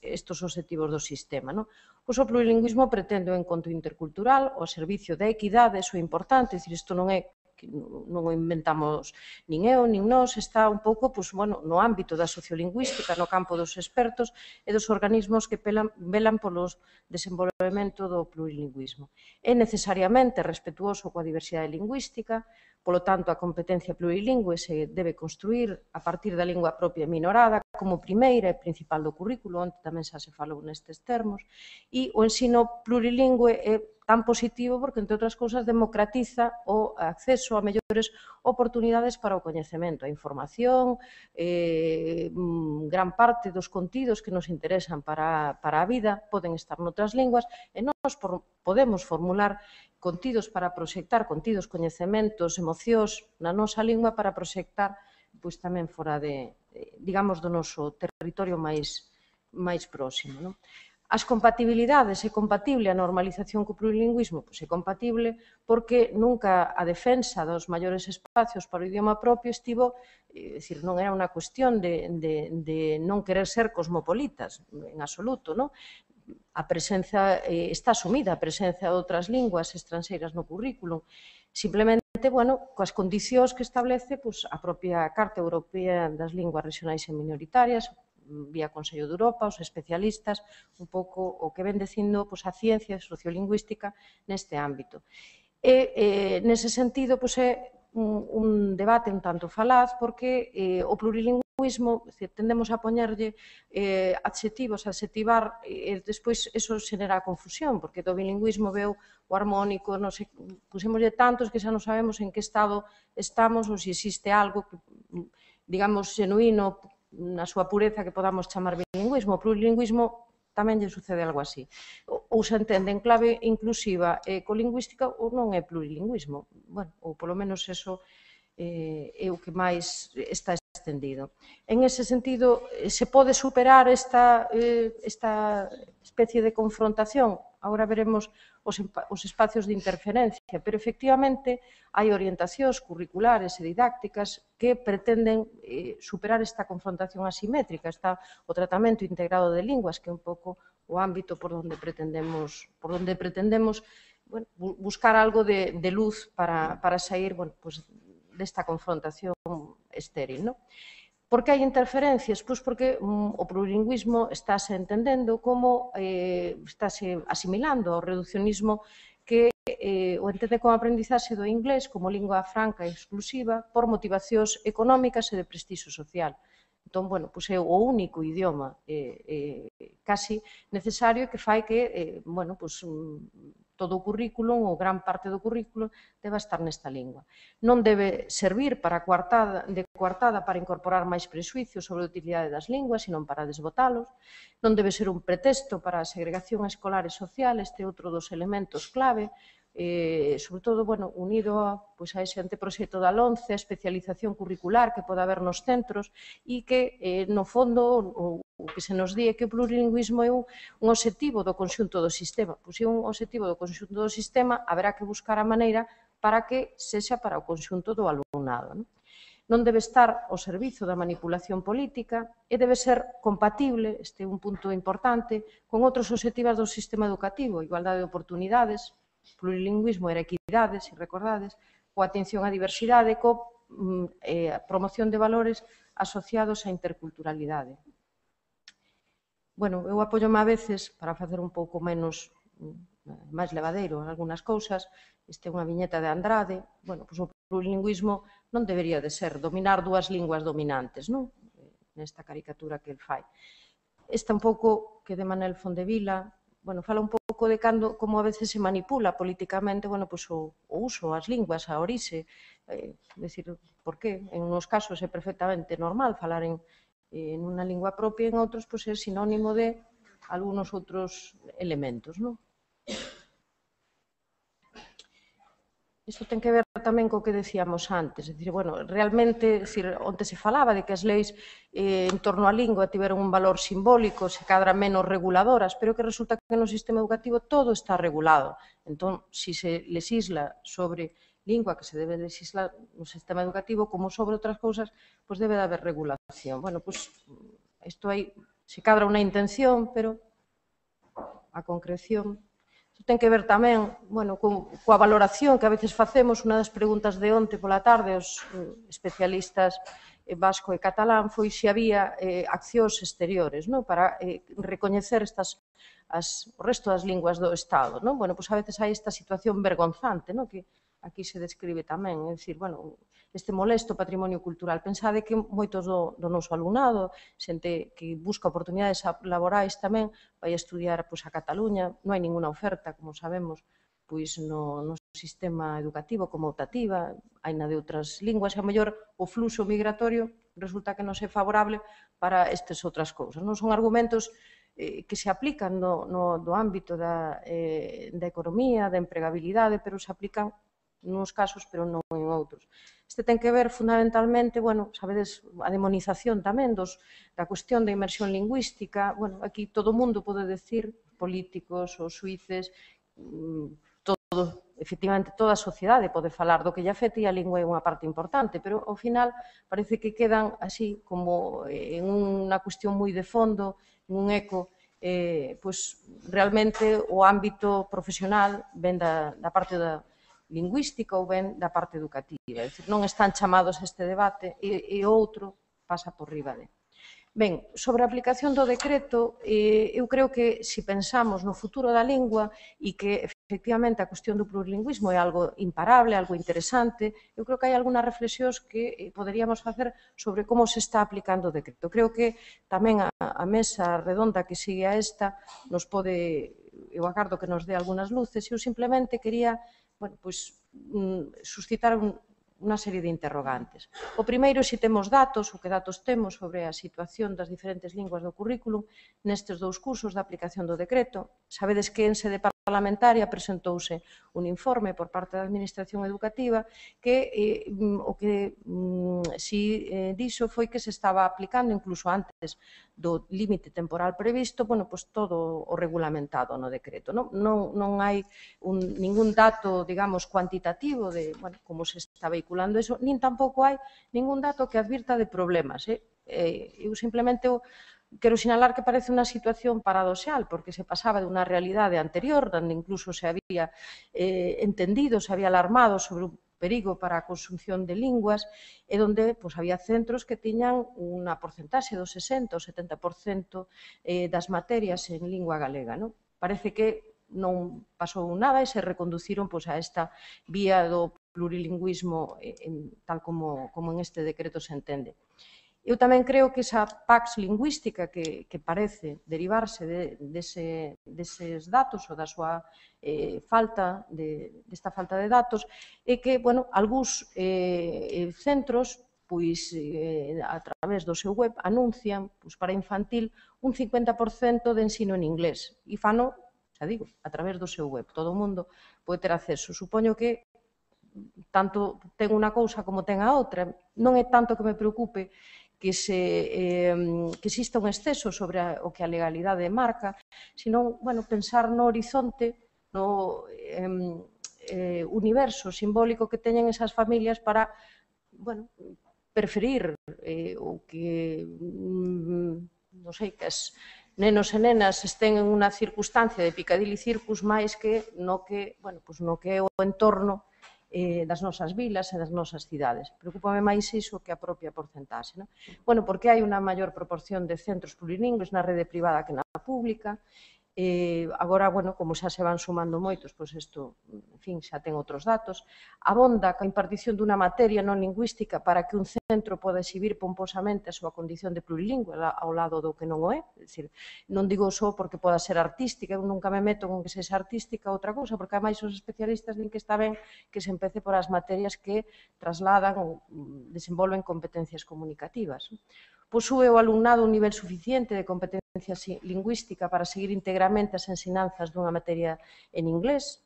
S4: estes obxectivos do sistema. O plurilingüismo pretende o encontro intercultural, o servicio da equidade, iso é importante, isto non é non o inventamos nin eu, nin nós, está un pouco no ámbito da sociolingüística, no campo dos expertos e dos organismos que velan polo desenvolvemento do plurilingüismo. É necesariamente respetuoso coa diversidade lingüística, polo tanto, a competencia plurilingüe se debe construir a partir da lingua propia minorada como primeira e principal do currículo, onde tamén xa se falou nestes termos, e o ensino plurilingüe é tan positivo porque, entre outras cousas, democratiza o acceso a mellores oportunidades para o coñecemento, a información, gran parte dos contidos que nos interesan para a vida poden estar noutras linguas e nós podemos formular contidos para proxectar, contidos, coñecementos, emocións na nosa lingua para proxectar tamén fora digamos, do noso territorio máis próximo. As compatibilidades, é compatible a normalización co plurilingüismo? É compatible porque nunca a defensa dos maiores espacios para o idioma propio estivo, non era unha cuestión de non querer ser cosmopolitas, en absoluto, a presenza está asumida, a presenza de outras linguas estranxeiras no currículum, simplemente, coas condicións que establece a propia Carta Europea das Linguas Regionais e Minoritarias, vía Consello de Europa, os especialistas, un pouco o que ven dicindo a ciencia sociolingüística neste ámbito. E, nese sentido, é un debate un tanto falaz porque o plurilingüismo tendemos a poñerlle adxetivos, a adxetivar e despois eso xenera confusión porque do bilingüismo veu o armónico, puxémoslle tantos que xa non sabemos en que estado estamos ou se existe algo que, digamos, genuíno na súa pureza que podamos chamar bilingüismo. O plurilingüismo tamén lle sucede algo así. Ou se entende en clave inclusiva e colingüística ou non é plurilingüismo. Ou polo menos eso é o que máis está extendido. En ese sentido, se pode superar esta especie de confrontación? Agora veremos os espacios de interferencia, pero efectivamente hai orientacións curriculares e didácticas que pretenden superar esta confrontación asimétrica, está o tratamento integrado de linguas, que é un pouco o ámbito por onde pretendemos buscar algo de luz para sair desta confrontación estéril. Por que hai interferencias? Pois porque o plurilingüismo estáse entendendo como estáse asimilando ao reduccionismo que o entende como aprendizaxe do inglés como lingua franca e exclusiva por motivacións económicas e de prestixio social. Entón, é o único idioma casi necesario que fai que, todo o currículum ou gran parte do currículum deba estar nesta lingua. Non debe servir de coartada para incorporar máis prexuicios sobre a utilidade das linguas, senón para desbotalos. Non debe ser un pretexto para a segregación escolar e social, este é outro dos elementos clave, sobre todo unido a ese anteproxecto da LOMCE, a especialización curricular que pode haber nos centros e que, no fondo, o que se nos di é que o plurilingüismo é un obxectivo do conxunto do sistema. Pois é un obxectivo do conxunto do sistema, haberá que buscar a maneira para que sexa para o conxunto do alumnado. Non debe estar ao servizo da manipulación política e debe ser compatible, este é un punto importante, con outros obxectivos do sistema educativo, igualdade de oportunidades, plurilingüismo e equidade, se recordades, coa atención á diversidade, coa promoción de valores asociados á interculturalidade. Bueno, eu apóllome a veces, para facer un pouco menos máis levadeiro en algunhas cousas, este é unha viñeta de Andrade, bueno, pois o plurilingüismo non debería de ser dominar dúas linguas dominantes, non? Nesta caricatura que el fai. Esta un pouco que de Manel Fondevila, bueno, fala un pouco de como a veces se manipula políticamente, bueno, pois o uso, as linguas, a orixe, decir, por que? En uns casos é perfectamente normal falar en unha lingua propia, en outros, pois é sinónimo de algunos outros elementos, non? Isto ten que ver tamén co que decíamos antes, é dicir, bueno, realmente, onde se falaba de que as leis en torno á lingua tiveron un valor simbólico, se cadra menos reguladoras, pero que resulta que no sistema educativo todo está regulado. Entón, se se legisla sobre lingua que se debe legislar no sistema educativo, como sobre outras cousas, pois debe de haber regulación. Bueno, pois, isto aí se cadra unha intención, pero a concreción ten que ver tamén, bueno, coa valoración que a veces facemos. Unha das preguntas de onte pola tarde aos especialistas vasco e catalán foi se había accións exteriores, non, para recoñecer o resto das linguas do Estado, non? Bueno, pois a veces hai esta situación vergonzante, non, que aquí se describe tamén, é dicir, bueno, este molesto patrimonio cultural. Pensade que moitos do noso alumnado, xente que busca oportunidades laborais tamén, vai a estudiar a Cataluña, non hai ninguna oferta, como sabemos, pois no sistema educativo como optativa, hai na de outras linguas, e a mellor o fluxo migratorio resulta que non é favorable para estas outras cousas. Non son argumentos que se aplican no ámbito da economía, da empregabilidade, pero se aplican nuns casos, pero non en outros. Este ten que ver fundamentalmente, bueno, sabedes, a demonización tamén da cuestión da inmersión lingüística. Bueno, aquí todo o mundo pode decir, políticos, os xuíces, efectivamente, toda a sociedade pode falar do que lle afecta e a lingua é unha parte importante, pero ao final parece que quedan así como en unha cuestión moi de fondo, en un eco, pois realmente o ámbito profesional ven da parte da lingüística ou ben da parte educativa. É dicir, non están chamados a este debate e o outro pasa por riba de. Ben, sobre a aplicación do decreto, eu creo que se pensamos no futuro da lingua e que efectivamente a cuestión do plurilingüismo é algo imparable, algo interesante, eu creo que hai algunhas reflexións que poderíamos facer sobre como se está aplicando o decreto. Creo que tamén a mesa redonda que sigue a esta nos pode, eu agardo que nos dé algunhas luces, e eu simplemente quería, bueno, pois, suscitar unha serie de interrogantes. O primeiro, se temos datos, ou que datos temos sobre a situación das diferentes linguas do currículum nestes dous cursos de aplicación do decreto. Sabedes que en sede parlamentaria presentouse un informe por parte da Administración Educativa que o que si dixo foi que se estaba aplicando incluso antes do límite temporal previsto, bueno, pois todo o regulamentado no decreto. Non hai ningún dato, digamos, cuantitativo de, bueno, como se está vehiculando eso, nin tampouco hai ningún dato que advirta de problemas. Eu simplemente quero sinalar que parece unha situación paradoxal, porque se pasaba de unha realidade anterior, onde incluso se había entendido, se había alarmado sobre un perigo para a consunción de linguas, e onde había centros que tiñan unha porcentaxe do 60 ou 70% das materias en lingua galega. Parece que non pasou nada e se reconduciron a esta vía do plurilingüismo tal como en este decreto se entende. Eu tamén creo que esa pax lingüística que parece derivarse deses datos ou da súa desta falta de datos é que, bueno, algúns centros, pois, a través do seu web, anuncian para infantil un 50% de ensino en inglés. E fano, xa digo, a través do seu web. Todo o mundo pode ter acceso. Supoño que tanto ten unha cousa como ten a outra. Non é tanto que me preocupe que exista un exceso sobre o que a legalidade marca, senón, bueno, pensar no horizonte, universo simbólico que teñen esas familias para, bueno, preferir o que, non sei, que as nenos e nenas estén en unha circunstancia de Piccadilly Circus máis que no que, bueno, pues no que é o entorno das nosas vilas e das nosas cidades. Preocúpame máis iso que a propia porcentaxe, non? Bueno, porque hai unha maior proporción de centros plurilingües na rede privada que na pública. Agora, bueno, como xa se van sumando moitos, pois isto, en fin, xa ten outros datos. Abonda coa impartición dunha materia non lingüística para que un centro poda exhibir pomposamente a súa condición de plurilingüe ao lado do que non o é. É dicir, non digo só porque poda ser artística, eu nunca me meto con que sexa artística ou outra cousa, porque ademais os especialistas din que está ben que se empece por as materias que trasladan ou desenvolven competencias comunicativas. Posúe o alumnado un nivel suficiente de competencia lingüística para seguir íntegramente as ensinanzas dunha materia en inglés,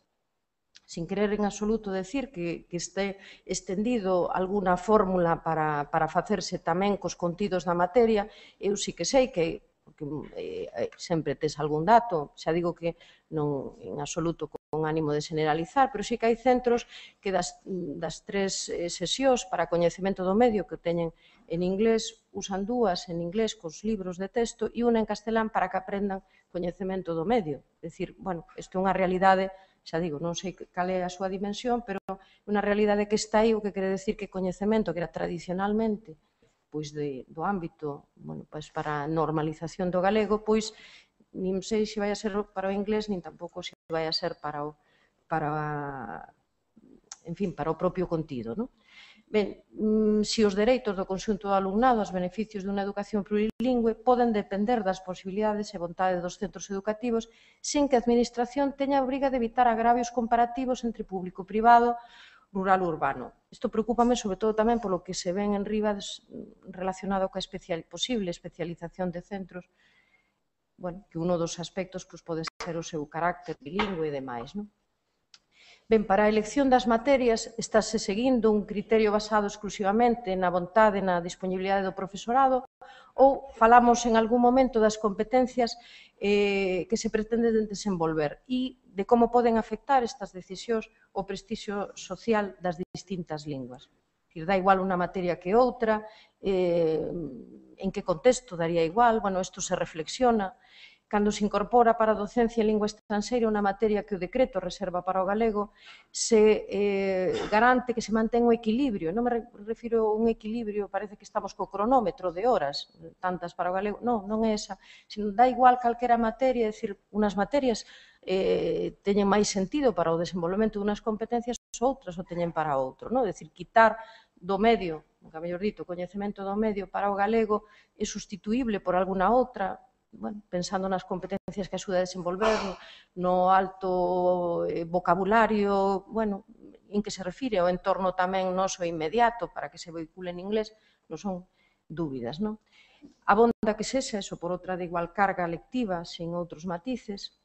S4: sin querer en absoluto decir que este estendido alguna fórmula para facerse tamén cos contidos da materia. Eu sí que sei que sempre tes algún dato, xa digo que non en absoluto con ánimo de generalizar, pero sí que hai centros que das 3 sesións para coñecemento do medio que teñen en inglés, usan 2 en inglés cos libros de texto e unha en castelán para que aprendan coñecemento do medio. É dicir, bueno, isto é unha realidade, xa digo, non sei cal é a súa dimensión, pero unha realidade que está aí, o que quere decir que coñecemento que era tradicionalmente pois do ámbito, bueno, pois para a normalización do galego, pois nin sei se vai a ser para o inglés, nin tampouco se vai a ser para o propio contido, non? Ben, se os dereitos do conxunto do alumnado aos beneficios dunha educación plurilingüe poden depender das posibilidades e vontade dos centros educativos sen que a Administración teña a obriga de evitar agravios comparativos entre público e privado, rural ou urbano. Isto preocúpame sobre todo tamén polo que se ven en riba relacionado coa posible especialización de centros, bueno, que un dos aspectos pode ser o seu carácter bilingüe e demais, non? Ben, para a elección das materias estáse seguindo un criterio basado exclusivamente na vontade e na disponibilidade do profesorado ou falamos en algún momento das competencias que se pretenden desenvolver e de como poden afectar estas decisións o prestixio social das distintas linguas. Dá igual unha materia que outra, en que contexto daría igual, bueno, isto se reflexiona. Cando se incorpora para a docencia en lingua estranxeira unha materia que o decreto reserva para o galego, se garante que se mantén o equilibrio. Non me refiro a un equilibrio, parece que estamos co cronómetro de horas, tantas para o galego. Non, non é esa. Sino dá igual calquera materia, é dicir, unhas materias teñen máis sentido para o desenvolvemento dunhas competencias, outras o teñen para outro. É dicir, quitar do medio, nunca mellor dito, o coñecemento do medio para o galego é sustituíble por alguna outra, bueno, pensando nas competencias que axuda a desenvolver, no alto vocabulario, bueno, en que se refire ao entorno tamén noso inmediato para que se vehicule en inglés, non son dúbidas, non? Abonda que sexa, eso, por outra de igual carga lectiva, sin outros matices.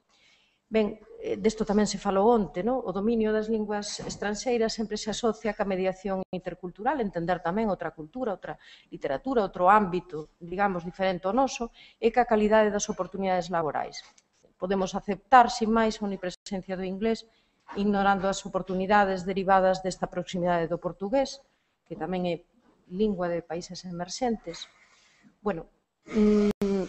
S4: Ben, desto tamén se falou onte, non? O dominio das linguas estranxeiras sempre se asocia ca mediación intercultural, entender tamén outra cultura, outra literatura, outro ámbito, digamos, diferente ao noso, e ca calidade das oportunidades laborais. Podemos aceptar, sin máis, a omnipresencia do inglés, ignorando as oportunidades derivadas desta proximidade do portugués, que tamén é lingua de países emerxentes. Bueno,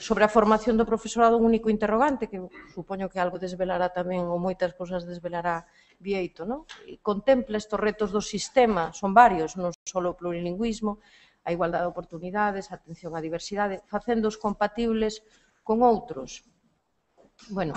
S4: sobre a formación do profesorado, un único interrogante, que supoño que algo desvelará tamén, ou moitas cousas desvelará Bieito, non? Contempla estes retos do sistema, son varios, non só o plurilingüismo, a igualdade de oportunidades, a atención á diversidade, facéndoos compatibles con outros. Bueno,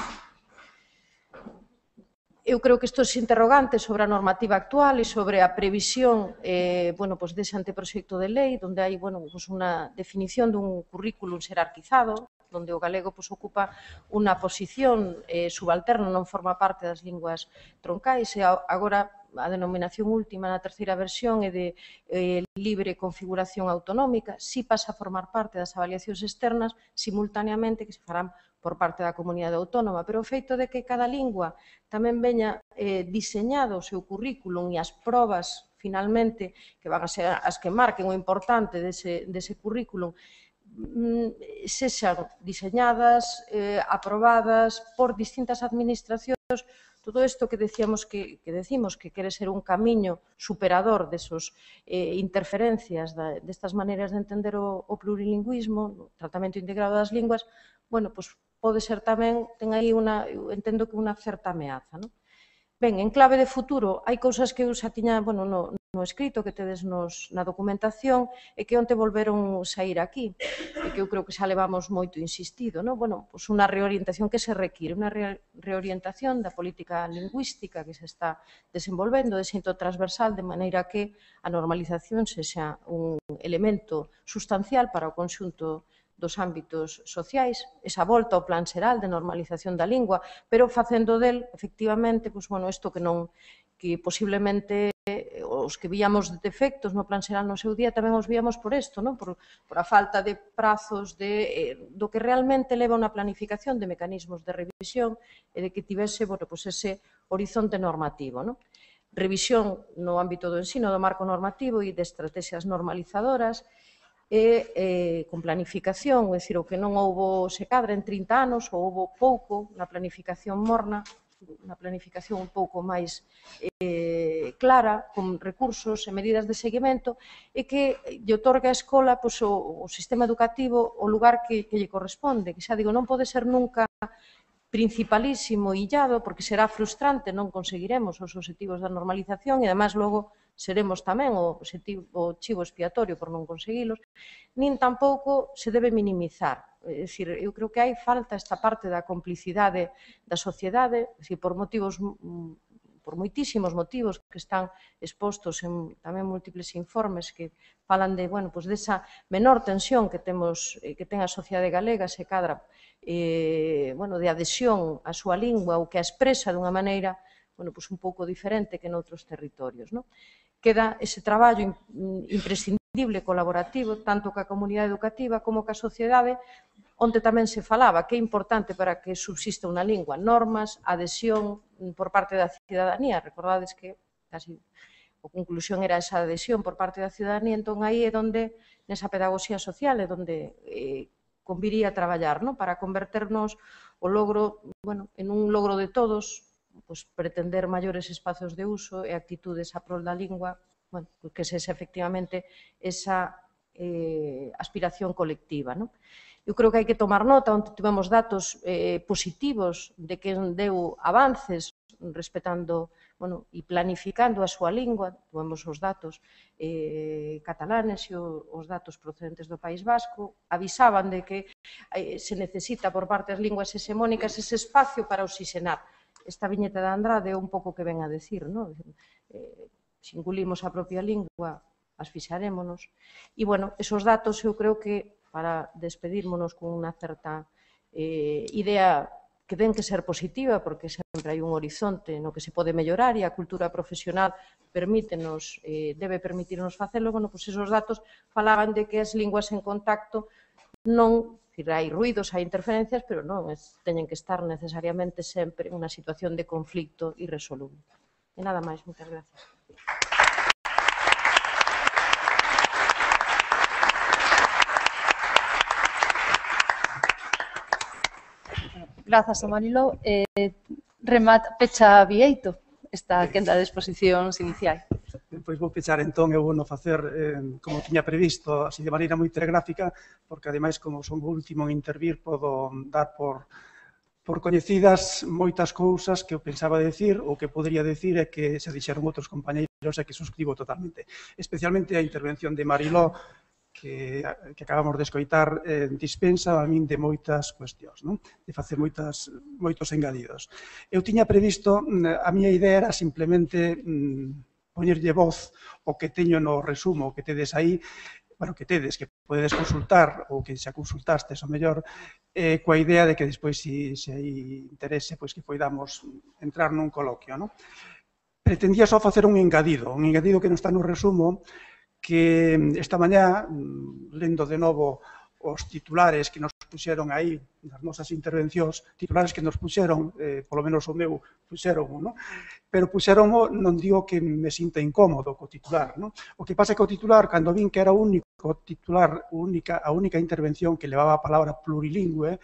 S4: eu creo que estes interrogantes sobre a normativa actual e sobre a previsión dese anteproxecto de lei, onde hai unha definición dun currículum xerarquizado, onde o galego ocupa unha posición subalterna, non forma parte das linguas troncais, e agora a denominación última na terceira versión é de libre configuración autonómica, si pasa a formar parte das avaliacións externas simultaneamente que se farán por parte da comunidade autónoma, pero o feito de que cada lingua tamén veña diseñado o seu currículum e as probas, finalmente, que van a ser as que marquen o importante dese currículum, sexan diseñadas, aprobadas por distintas administracións, todo isto que decimos que quere ser un camiño superador desos interferencias destas maneiras de entender o plurilingüismo, o tratamento integrado das linguas, bueno, pois pode ser tamén, ten aí entendo que unha certa ameaza, non? Ben, en clave de futuro, hai cousas que eu xa tiña, bueno, no escrito que tedes na documentación e que onte volveron sair aquí, e que eu creo que xa levamos moito insistido, non? Bueno, pois unha reorientación que se require, unha reorientación da política lingüística que se está desenvolvendo de xeito transversal, de maneira que a normalización sexa un elemento sustancial para o conxunto dos ámbitos sociais, esa volta ao plan xeral de normalización da lingua, pero facendo del, efectivamente, pois, bueno, isto que posiblemente os que víamos defectos no plan xeral no seu día tamén os víamos por isto, non? Por a falta de prazos do que realmente leva unha planificación de mecanismos de revisión e de que tivese, bueno, pois ese horizonte normativo, non? Revisión no ámbito do ensino do marco normativo e de estrategias normalizadoras e con planificación, é dicir, o que non houbo se cadra en 30 anos, ou houbo pouco na planificación morna, unha planificación un pouco máis clara, con recursos e medidas de seguimento, e que lle otorga a escola o sistema educativo o lugar que lle corresponde, que xa digo, non pode ser nunca principalísimo e illado, porque será frustrante, non conseguiremos os obxectivos da normalización e, además, logo seremos tamén o chivo expiatorio por non conseguilos, nin tampouco se debe minimizar. É dicir, eu creo que hai falta esta parte da complicidade da sociedade, por moitísimos motivos que están expostos en tamén múltiples informes que falan desa menor tensión que ten a sociedade galega se cadra de adhesión á súa lingua ou que a expresa dunha maneira un pouco diferente que noutros territorios. Queda ese traballo imprescindible colaborativo tanto ca comunidade educativa como ca sociedade, onde tamén se falaba que é importante para que subsista unha lingua, normas, adhesión por parte da cidadanía. Recordades que casi a conclusión era esa adhesión por parte da cidadanía, entón aí é onde, nesa pedagogía social, é onde conviría traballar, para converternos o logro, en un logro de todos, pretender maiores espazos de uso e actitudes a prol da lingua, que sexa efectivamente esa aspiración colectiva. Eu creo que hai que tomar nota, onde tivemos datos positivos de que deu avances respetando e planificando a súa lingua, tivemos os datos catalanes e os datos procedentes do País Vasco, avisaban de que se necesita por parte das linguas hexemónicas ese espacio para oxigenar. Esta viñeta de Andrade é un pouco que ven a decir, se engulimos a propia lingua, asfixiarémonos. E, esos datos eu creo que para despedírmonos con unha certa idea que ten que ser positiva, porque sempre hai un horizonte no que se pode mellorar e a cultura profesional debe permitirnos facelo, esos datos falaban de que as linguas en contacto non, hai ruidos, hai interferencias, pero non teñen que estar necesariamente sempre en unha situación de conflicto irresoluble. E nada máis, moitas gracias.
S1: Grazas a Mariló. Pecha Bieito esta quenda de exposicións iniciais.
S5: Pois vou pechar entón, eu vou facer como tiña previsto, así de maneira moi telegráfica, porque ademais, como son o último en intervir, podo dar por coñecidas moitas cousas que eu pensaba decir ou que podría decir e que se dixeron outros compañeiros e que suscribo totalmente. Especialmente a intervención de Mariló, que acabamos de escoitar, dispensa a min de moitas cuestións, de facer moitos engadidos. Eu tiña previsto, a miña idea era simplemente poñerlle voz o que teño no resumo que tedes aí, que podedes consultar ou que xa consultastes o mellor, coa idea de que despois, se hai interese, que podamos entrar nun coloquio. Pretendía só facer un engadido que non está no resumo, que esta mañá, lendo de novo os titulares que nos puxeron aí nas nosas intervencións, titulares que nos puxeron, polo menos o meu, puxeron, pero puxeron, non digo que me sinta incómodo co titular. O que pasa é que o titular, cando vin que era o único titular, a única intervención que levaba a palabra plurilingüe,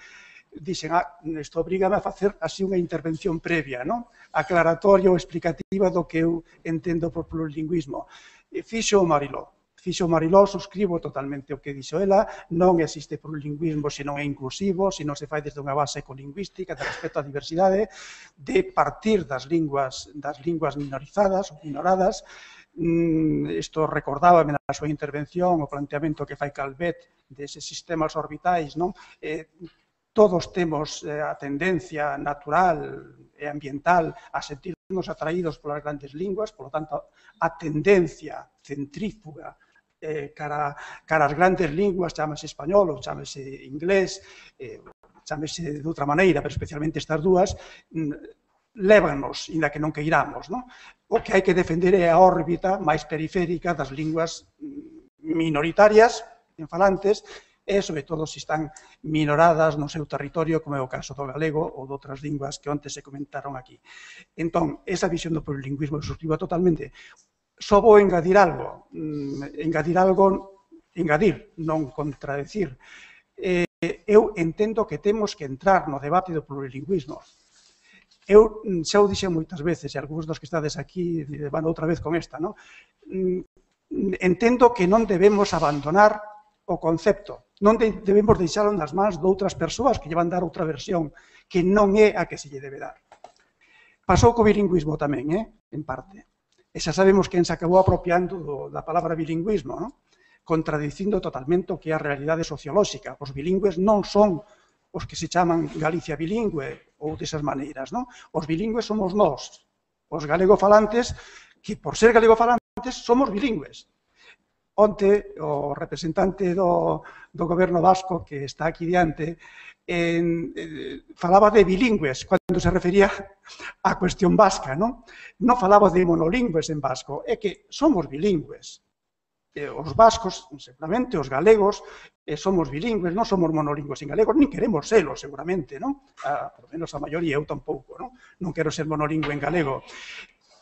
S5: dixen, isto obrígame a facer así unha intervención previa, non? Aclaratoria ou explicativa do que eu entendo por plurilingüismo. Fixo o Mariló, suscribo totalmente o que dixo ela, non existe plurilingüismo se non é inclusivo, se non se fai desde unha base ecolingüística, de respeto á diversidade, de partir das linguas minorizadas ou minoradas. Isto recordábame na súa intervención o planteamento que fai Calvet deses sistemas orbitais, non? Todos temos a tendencia natural e ambiental a sentirnos atraídos polas grandes linguas, polo tanto, a tendencia centrífuga cara ás grandes linguas, chámase español ou chámase inglés, chámase de outra maneira, pero especialmente estas dúas, lévanos, inda que non queiramos, non? O que hai que defender é a órbita máis periférica das linguas minoritarias, en falantes, e, sobre todo, se están minoradas no seu territorio, como é o caso do galego ou de outras linguas que onte se comentaron aquí. Entón, esa visión do plurilingüismo suscriba totalmente. Só vou engadir algo, non contradecir. Eu entendo que temos que entrar no debate do plurilingüismo. Eu xa o dixen moitas veces, e algúns dos que estades aquí van outra vez con esta, non? Entendo que non debemos abandonar o concepto, non debemos deixalo nas mans de outras persoas que lle van dar outra versión, que non é a que se lle debe dar. Pasou co bilingüismo tamén, en parte. E xa sabemos quen se acabou apropiando da palabra bilingüismo, non? Contradicindo totalmente o que é a realidade sociolóxica. Os bilingües non son os que se chaman Galicia bilingüe ou desas maneiras, non? Os bilingües somos nós, os galegofalantes, que por ser galegofalantes somos bilingües. Onte, o representante do goberno vasco, que está aquí diante, falaba de bilingües, cando se refería á cuestión vasca, non? Non falaba de monolingües en vasco, é que somos bilingües. Os vascos, seguramente, os galegos, somos bilingües, non somos monolingües en galego, nin queremos selo, seguramente, non? Por menos a maioría, eu tampouco, non? Non quero ser monolingüe en galego.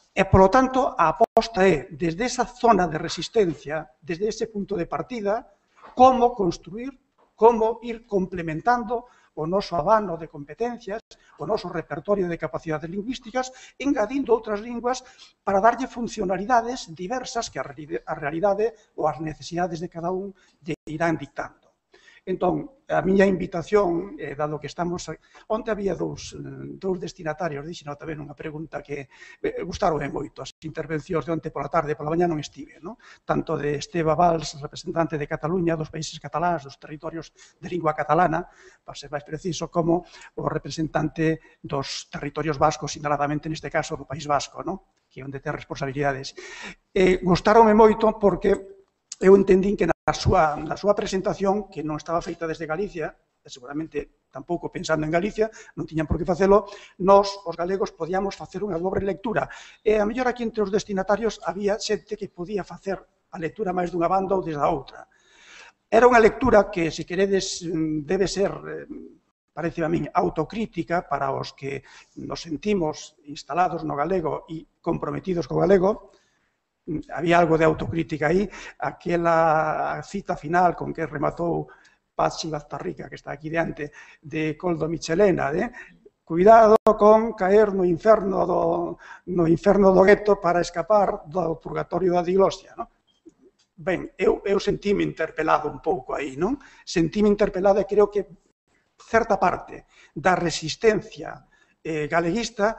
S5: E, polo tanto, a aposta é, desde esa zona de resistencia, desde ese punto de partida, como construir, como ir complementando o noso abano de competencias, o noso repertorio de capacidades lingüísticas, engadindo outras linguas para darlle funcionalidades diversas que a realidade ou as necesidades de cada un lle irán dictando. Entón, a miña invitación, dado que estamos... Onte había dous destinatarios, dixen tamén unha pregunta que gustaronme moito. As intervencións de onte pola tarde e pola mañá non estive, non? Tanto de Esteba Valls, representante de Cataluña, dos países cataláns, dos territorios de lingua catalana, para ser máis preciso, como o representante dos territorios vascos, sinaladamente neste caso do País Vasco, non? Que é onde ten responsabilidades. Gustaronme moito porque eu entendín que na súa presentación, que non estaba feita desde Galicia, seguramente tampouco pensando en Galicia, non tiñan por que facelo, nós, os galegos, podíamos facer unha dobre lectura. E a mellor aquí entre os destinatarios había xente que podía facer a lectura máis dunha banda ou desde a outra. Era unha lectura que, se queredes, debe ser, parece a min, autocrítica para os que nos sentimos instalados no galego e comprometidos co galego. Había algo de autocrítica aí, aquela cita final con que rematou Pachi Baztarrica, que está aquí diante, de Coldo Michelena, cuidado con caer no inferno do gueto para escapar do purgatorio da diglosia, non? Ben, eu sentime interpelado un pouco aí, non? Sentime interpelado e creo que certa parte da resistencia galeguista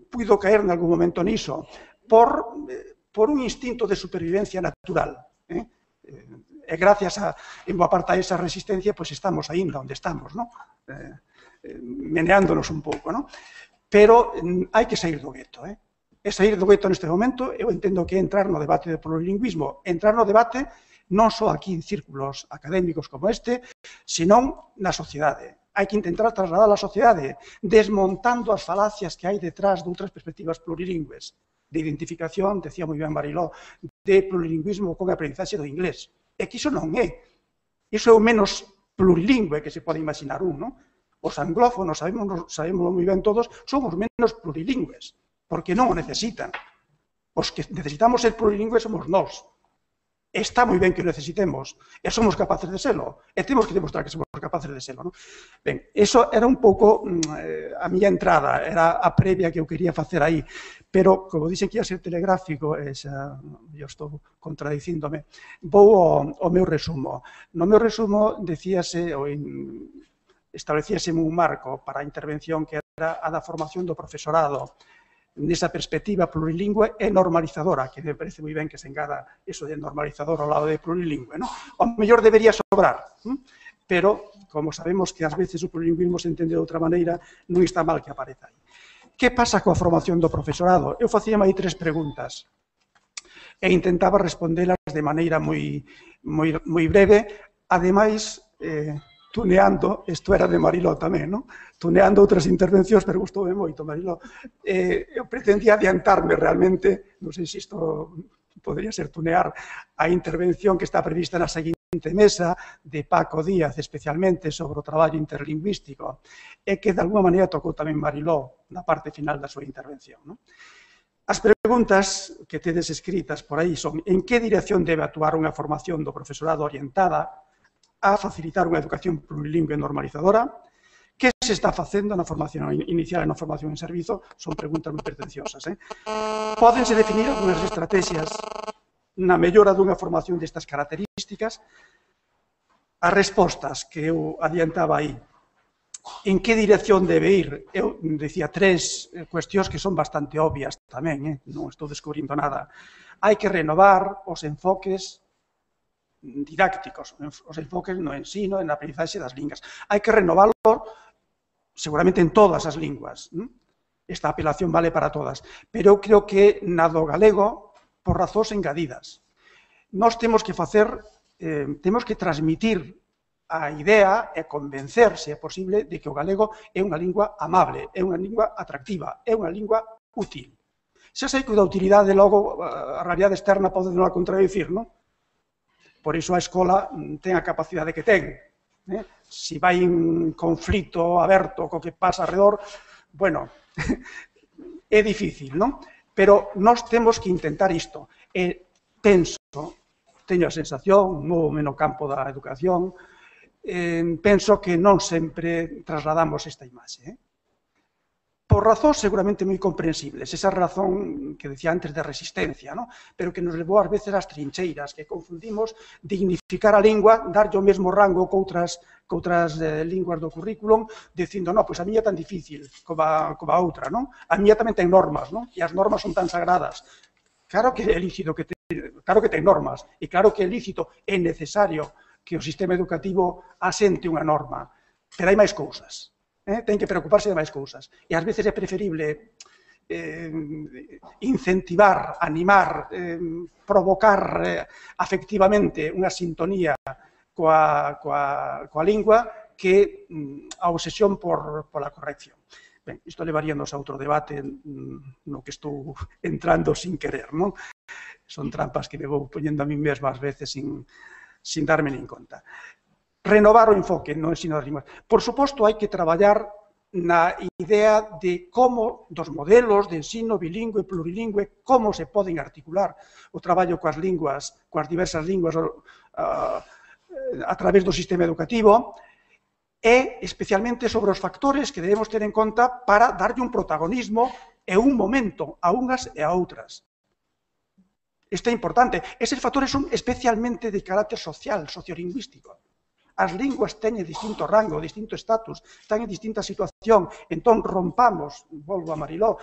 S5: puido caer en algún momento niso, por un instinto de supervivencia natural. E gracias a, en boa parte a esa resistencia, pois estamos aínda onde estamos, non? Meneándonos un pouco, non? Pero hai que sair do gueto, E sair do gueto neste momento, eu entendo que é entrar no debate do plurilingüismo, entrar no debate non só aquí en círculos académicos como este, senón na sociedade. Hai que intentar trasladar a sociedade, desmontando as falacias que hai detrás de outras perspectivas plurilingües, de identificación, decía moi ben Mariló, de plurilingüismo con aprendizaxe do inglés. É que iso non é. Iso é o menos plurilingüe que se pode imaginar un, non? Os anglófonos, sabemos moi ben todos, somos menos plurilingües, porque non o necesitan. Os que necesitamos ser plurilingües somos nós. Está moi ben que o necesitemos, e somos capaces de serlo, e temos que demostrar que somos capaces de serlo, non? Ben, eso era un pouco a miña entrada, era a previa que eu quería facer aí, pero, como dixen que ia ser telegráfico, xa, eu estou contradicíndome, vou ao meu resumo. No meu resumo decíase, establecíase un marco para a intervención que era a da formación do profesorado nesa perspectiva plurilingüe e normalizadora, que me parece moi ben que se engada eso de normalizador ao lado de plurilingüe, non? O mellor debería sobrar, pero, como sabemos que ás veces o plurilingüismo se entende de outra maneira, non está mal que apareza aí. Que pasa coa formación do profesorado? Eu facía aí 3 preguntas e intentaba respondelas de maneira moi breve, ademais, tuneando, isto era de Mariló tamén, non? Tuneando outras intervencións, pero gustoume moito, Mariló. Eu pretendía adiantarme realmente, non sei se isto podría ser tunear, a intervención que está prevista na seguinte mesa de Paco Díaz, especialmente sobre o traballo interlingüístico, e que de alguma maneira tocou tamén Mariló na parte final da súa intervención, non? As preguntas que tedes escritas por aí son: en que dirección debe actuar unha formación do profesorado orientada a facilitar unha educación plurilingüe normalizadora? Que se está facendo na formación inicial e na formación en servizo? Son preguntas moi pretenciosas. Pódense definir algunhas estrategias na mellora dunha formación destas características? As respostas que eu adiantaba aí. En que dirección debe ir? Eu decía 3 cuestións que son bastante obvias tamén, non estou descubrindo nada. Hai que renovar os enfoques didácticos, os enfoques no ensino, en a aprendizaxe das linguas. Hai que renovarlo seguramente en todas as linguas. Esta apelación vale para todas. Pero eu creo que na do galego, por razóns engadidas. Nós temos que transmitir a idea e convencer, se é posible, de que o galego é unha lingua amable, é unha lingua atractiva, é unha lingua útil. Xa sei que da utilidade, logo, a realidade externa pode non a contradicir, non? Por iso a escola ten a capacidade que ten. Se vai en conflito aberto co que pasa alrededor, bueno, é difícil, non? Pero nós temos que intentar isto. E penso, teño a sensación, móvome no campo da educación, penso que non sempre trasladamos esta imaxe. Por razóns seguramente moi comprensibles, esa razón que decía antes de resistencia, pero que nos levou ás veces ás trincheiras, que confundimos dignificar a lingua, darlle o mesmo rango que outras linguas do currículum, dicindo, non, pois a miña é tan difícil como a outra, non? A miña tamén ten normas, non? E as normas son tan sagradas. Claro que é lícito que ten normas, e claro que é lícito e necesario que o sistema educativo asente unha norma, pero hai máis cousas. Ten que preocuparse de máis cousas. E ás veces é preferible incentivar, animar, provocar afectivamente unha sintonía coa lingua que a obsesión pola corrección. Ben, isto levaríanos a outro debate no que estou entrando sin querer, non? Son trampas que me vou poñendo a mí mesma ás veces sin darme nin conta. Renovar o enfoque no ensino das linguas. Por suposto, hai que traballar na idea de como dos modelos de ensino bilingüe e plurilingüe, como se poden articular o traballo coas linguas, coas diversas linguas a través do sistema educativo, e especialmente sobre os factores que debemos ter en conta para darlle un protagonismo e un momento a unhas e a outras. Isto é importante. Eses factores son especialmente de carácter social, sociolingüístico. As linguas teñen distinto rango, distinto estatus, están en distinta situación. Entón, rompamos, volvo a Mariló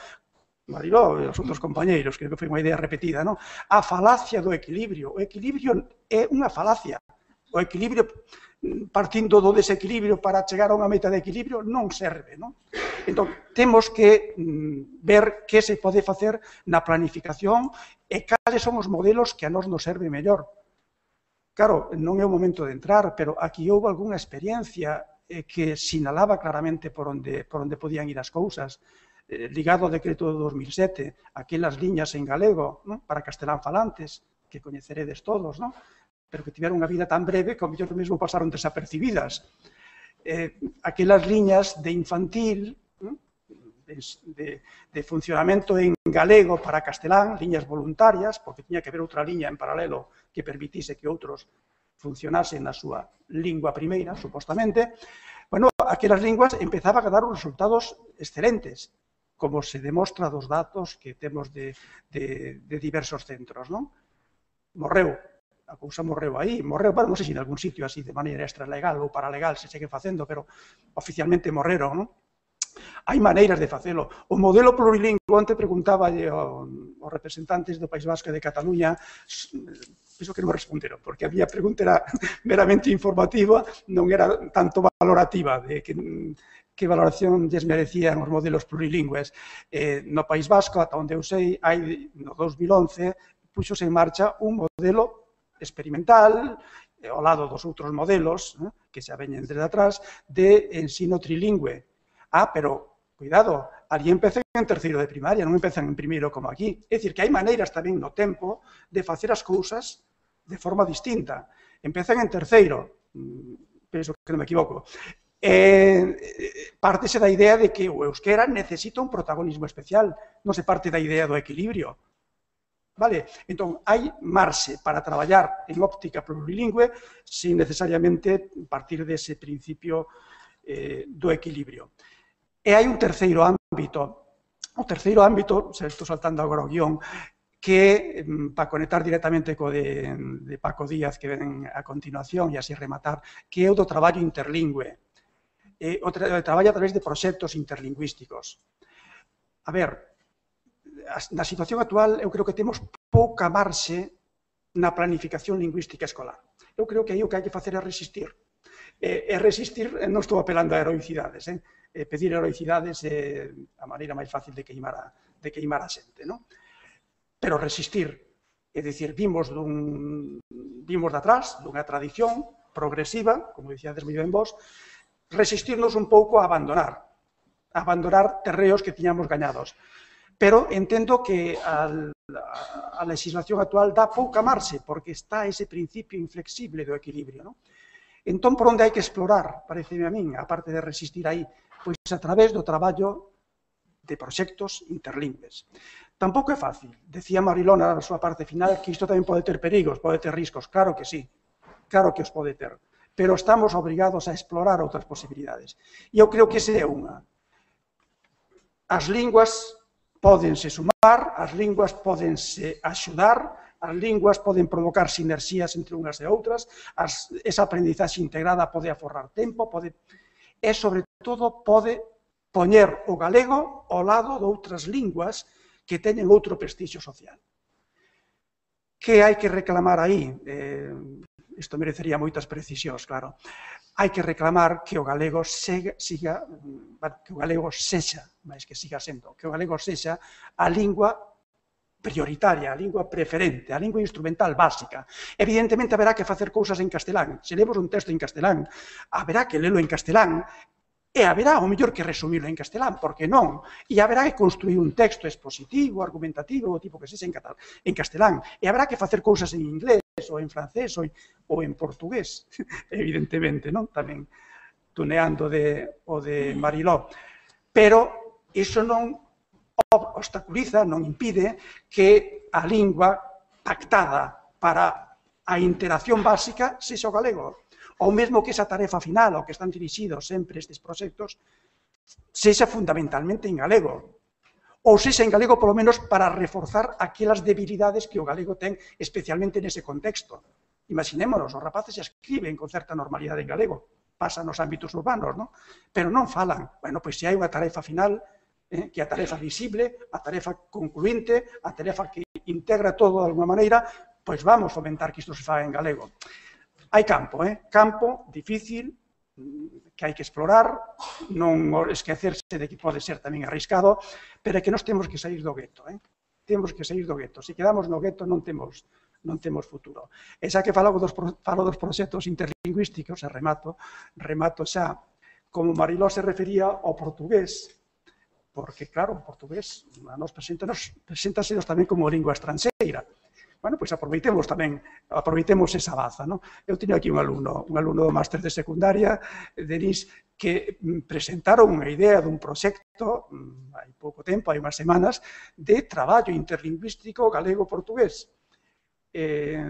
S5: e os outros compañeiros, que foi unha idea repetida, non? A falacia do equilibrio. O equilibrio é unha falacia. O equilibrio, partindo do desequilibrio para chegar a unha meta de equilibrio, non serve, non? Entón, temos que ver que se pode facer na planificación e cales son os modelos que a nós nos serve mellor. Claro, non é o momento de entrar, pero aquí houve algunha experiencia que sinalaba claramente por onde podían ir as cousas, ligado ao decreto de 2007, aquelas liñas en galego para castelán falantes, que coñeceredes todos, pero que tiveron unha vida tan breve que ao mellor mesmo pasaron desapercibidas. Aquelas liñas de infantil, de funcionamento en galego para castelán, liñas voluntarias, porque tiña que haber outra liña en paralelo que permitise que outros funcionase na súa lingua primeira, supostamente, bueno, aquelas linguas empezaban a dar uns resultados excelentes, como se demostra dos datos que temos de diversos centros, non? Morreu, a cousa morreu aí, morreu, bueno, non sei se en algún sitio así de maneira extralegal ou paralegal se segue facendo, pero oficialmente morreron, non? Hai maneiras de facelo. O modelo plurilingüe, onte preguntaba aos representantes do País Vasco e de Cataluña, penso que non me responderon, porque a miña pregunta era meramente informativa, non era tanto valorativa, de que valoración lles merecían os modelos plurilingües. No País Vasco, ata onde eu sei, hai no 2011, puxose en marcha un modelo experimental, ao lado dos outros modelos, que xa veñen desde atrás, de ensino trilingüe. Pero, cuidado, ali empezan en terceiro de primaria, non empezan en primeiro como aquí. É dicir, que hai maneiras tamén no tempo de facer as cousas de forma distinta. Empezan en terceiro, penso que non me equivoco. Partese da idea de que o euskera necesita un protagonismo especial, non se parte da idea do equilibrio. Vale? Entón, hai marxe para traballar en óptica plurilingüe sin necesariamente partir dese principio do equilibrio. E hai un terceiro ámbito. O terceiro ámbito, se estou saltando agora o guión, que, para conectar directamente co de Paco Díaz, que ven a continuación, e así rematar, que é o do traballo interlingüe. O traballo a través de proxectos interlingüísticos. A ver, na situación actual, eu creo que temos pouca marxe na planificación lingüística escolar. Eu creo que aí o que hai que facer é resistir. E resistir, non estou apelando a heroicidades, pedir heroicidades é a maneira máis fácil de queimar a xente, non? Pero resistir, é dicir, vimos de atrás, dunha tradición progresiva, como dicíades moi ben vos, resistirnos un pouco a abandonar terreos que tiñamos gañados. Pero entendo que a legislación actual dá pouca marxe, porque está ese principio inflexible do equilibrio, non? Entón, por onde hai que explorar, pareceme a min, a parte de resistir aí, pois a través do traballo de proxectos interlingües. Tampouco é fácil. Decía Marilona na súa parte final que isto tamén pode ter perigos, pode ter riscos. Claro que sí, claro que os pode ter. Pero estamos obrigados a explorar outras posibilidades. E eu creo que esa é unha. As linguas pódense sumar, as linguas pódense axudar, as linguas poden provocar sinerxías entre unhas e outras, esa aprendizaxe integrada pode aforrar tempo, e, sobre todo, pode poñer o galego ao lado de outras linguas que teñen outro prestixio social. Que hai que reclamar aí? Isto merecería moitas precisións, claro. Hai que reclamar que o galego sexa, máis que siga sendo, que o galego sexa a lingua prioritaria, a lingua preferente, a lingua instrumental básica. Evidentemente, haberá que facer cousas en castelán. Se lemos un texto en castelán, haberá que lelo en castelán, e haberá, o mellor, que resumirlo en castelán, porque non? E haberá que construir un texto expositivo, argumentativo, o tipo que sexa en castelán. E haberá que facer cousas en inglés, ou en francés, ou en portugués, evidentemente, non? Tamén tuneando o de Mariló. Pero iso non obstaculiza, non impide que a lingua pactada para a interacción básica sexa o galego. Ou mesmo que esa tarefa final, ao que están dirixidos sempre estes proxectos, sexa fundamentalmente en galego. Ou sexa en galego, polo menos, para reforzar aquelas debilidades que o galego ten, especialmente nese contexto. Imaginémonos, os rapaces escriben con certa normalidade en galego, pasan nos ámbitos urbanos, non? Pero non falan. Bueno, pois se hai unha tarefa final, que a tarefa visible, a tarefa concluinte, a tarefa que integra todo de alguma maneira, pois vamos fomentar que isto se faga en galego. Hai campo, campo difícil, que hai que explorar, non esquecerse de que pode ser tamén arriscado, pero é que nós temos que sair do gueto, temos que sair do gueto. Se quedamos no gueto non temos futuro. E xa que falo dos proxectos interlingüísticos, e remato xa, como Mariló se refería ao portugués, porque, claro, o portugués a nos preséntase tamén como lingua estranxeira. Bueno, pois aproveitemos esa baza, non? Eu teño aquí un alumno do máster de secundaria, Denis, que presentaron unha idea dun proxecto, hai pouco tempo, hai unhas semanas, de traballo interlingüístico galego-portugués.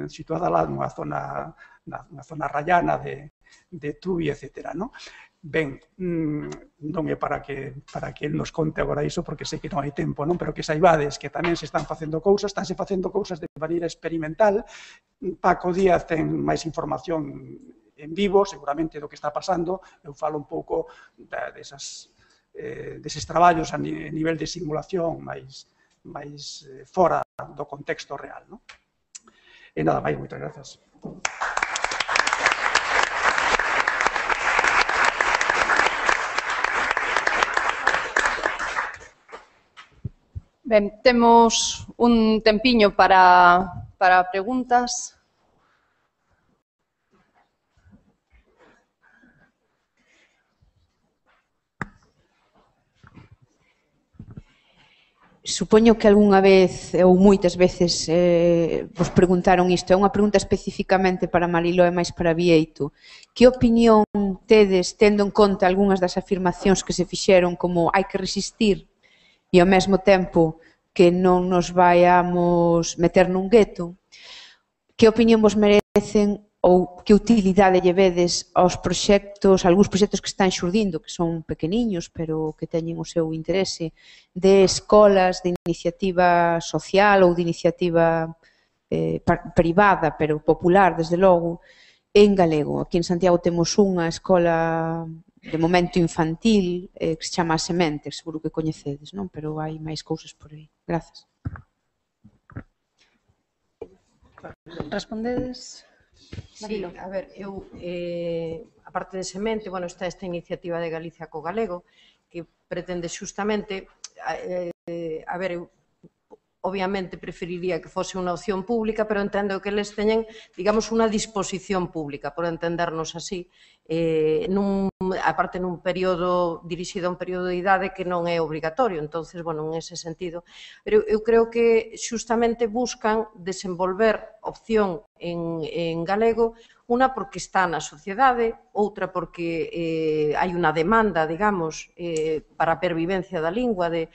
S5: situada lá nunha zona rallana de Tubi, etc. Ben, non é para que nos conte agora iso, porque sei que non hai tempo, pero que saibades que tamén se están facendo cousas de maneira experimental. Paco Díaz ten máis información en vivo, seguramente, do que está pasando. Eu falo un pouco deses traballos a nivel de simulación máis fora do contexto real. E nada máis, moitas grazas.
S1: Ben, temos un tempiño para preguntas.
S6: Supoño que algunha vez, ou moitas veces, vos preguntaron isto. É unha pregunta especificamente para Mariló e máis para Bieito. Que opinión tedes, tendo en conta algunhas das afirmacións que se fixeron, como hai que resistir e ao mesmo tempo que non nos vaiamos meter nun gueto? Que opinión vos merecen ou que utilidade lle vedes aos proxectos, algúns proxectos que están xurdindo, que son pequeniños, pero que teñen o seu interese, de escolas de iniciativa social ou de iniciativa privada, pero popular, desde logo, en galego? Aquí en Santiago temos unha escola de momento infantil que se chama A Semente, seguro que coñecedes, non? Pero hai máis cousas por aí. Grazas.
S1: Respondedes?
S4: Sí, a ver, eu, a parte de Semente, está esta iniciativa de Galicia co galego, que pretende xustamente, a ver, eu obviamente preferiría que fose unha opción pública, pero entendo que eles teñen, digamos, unha disposición pública, por entendernos así, aparte nun período dirixido a un período de idade que non é obrigatorio. Entonces, en ese sentido, pero eu creo que xustamente buscan desenvolver opción en galego, unha porque está na sociedade, outra porque hai unha demanda, digamos, para a pervivencia da lingua, de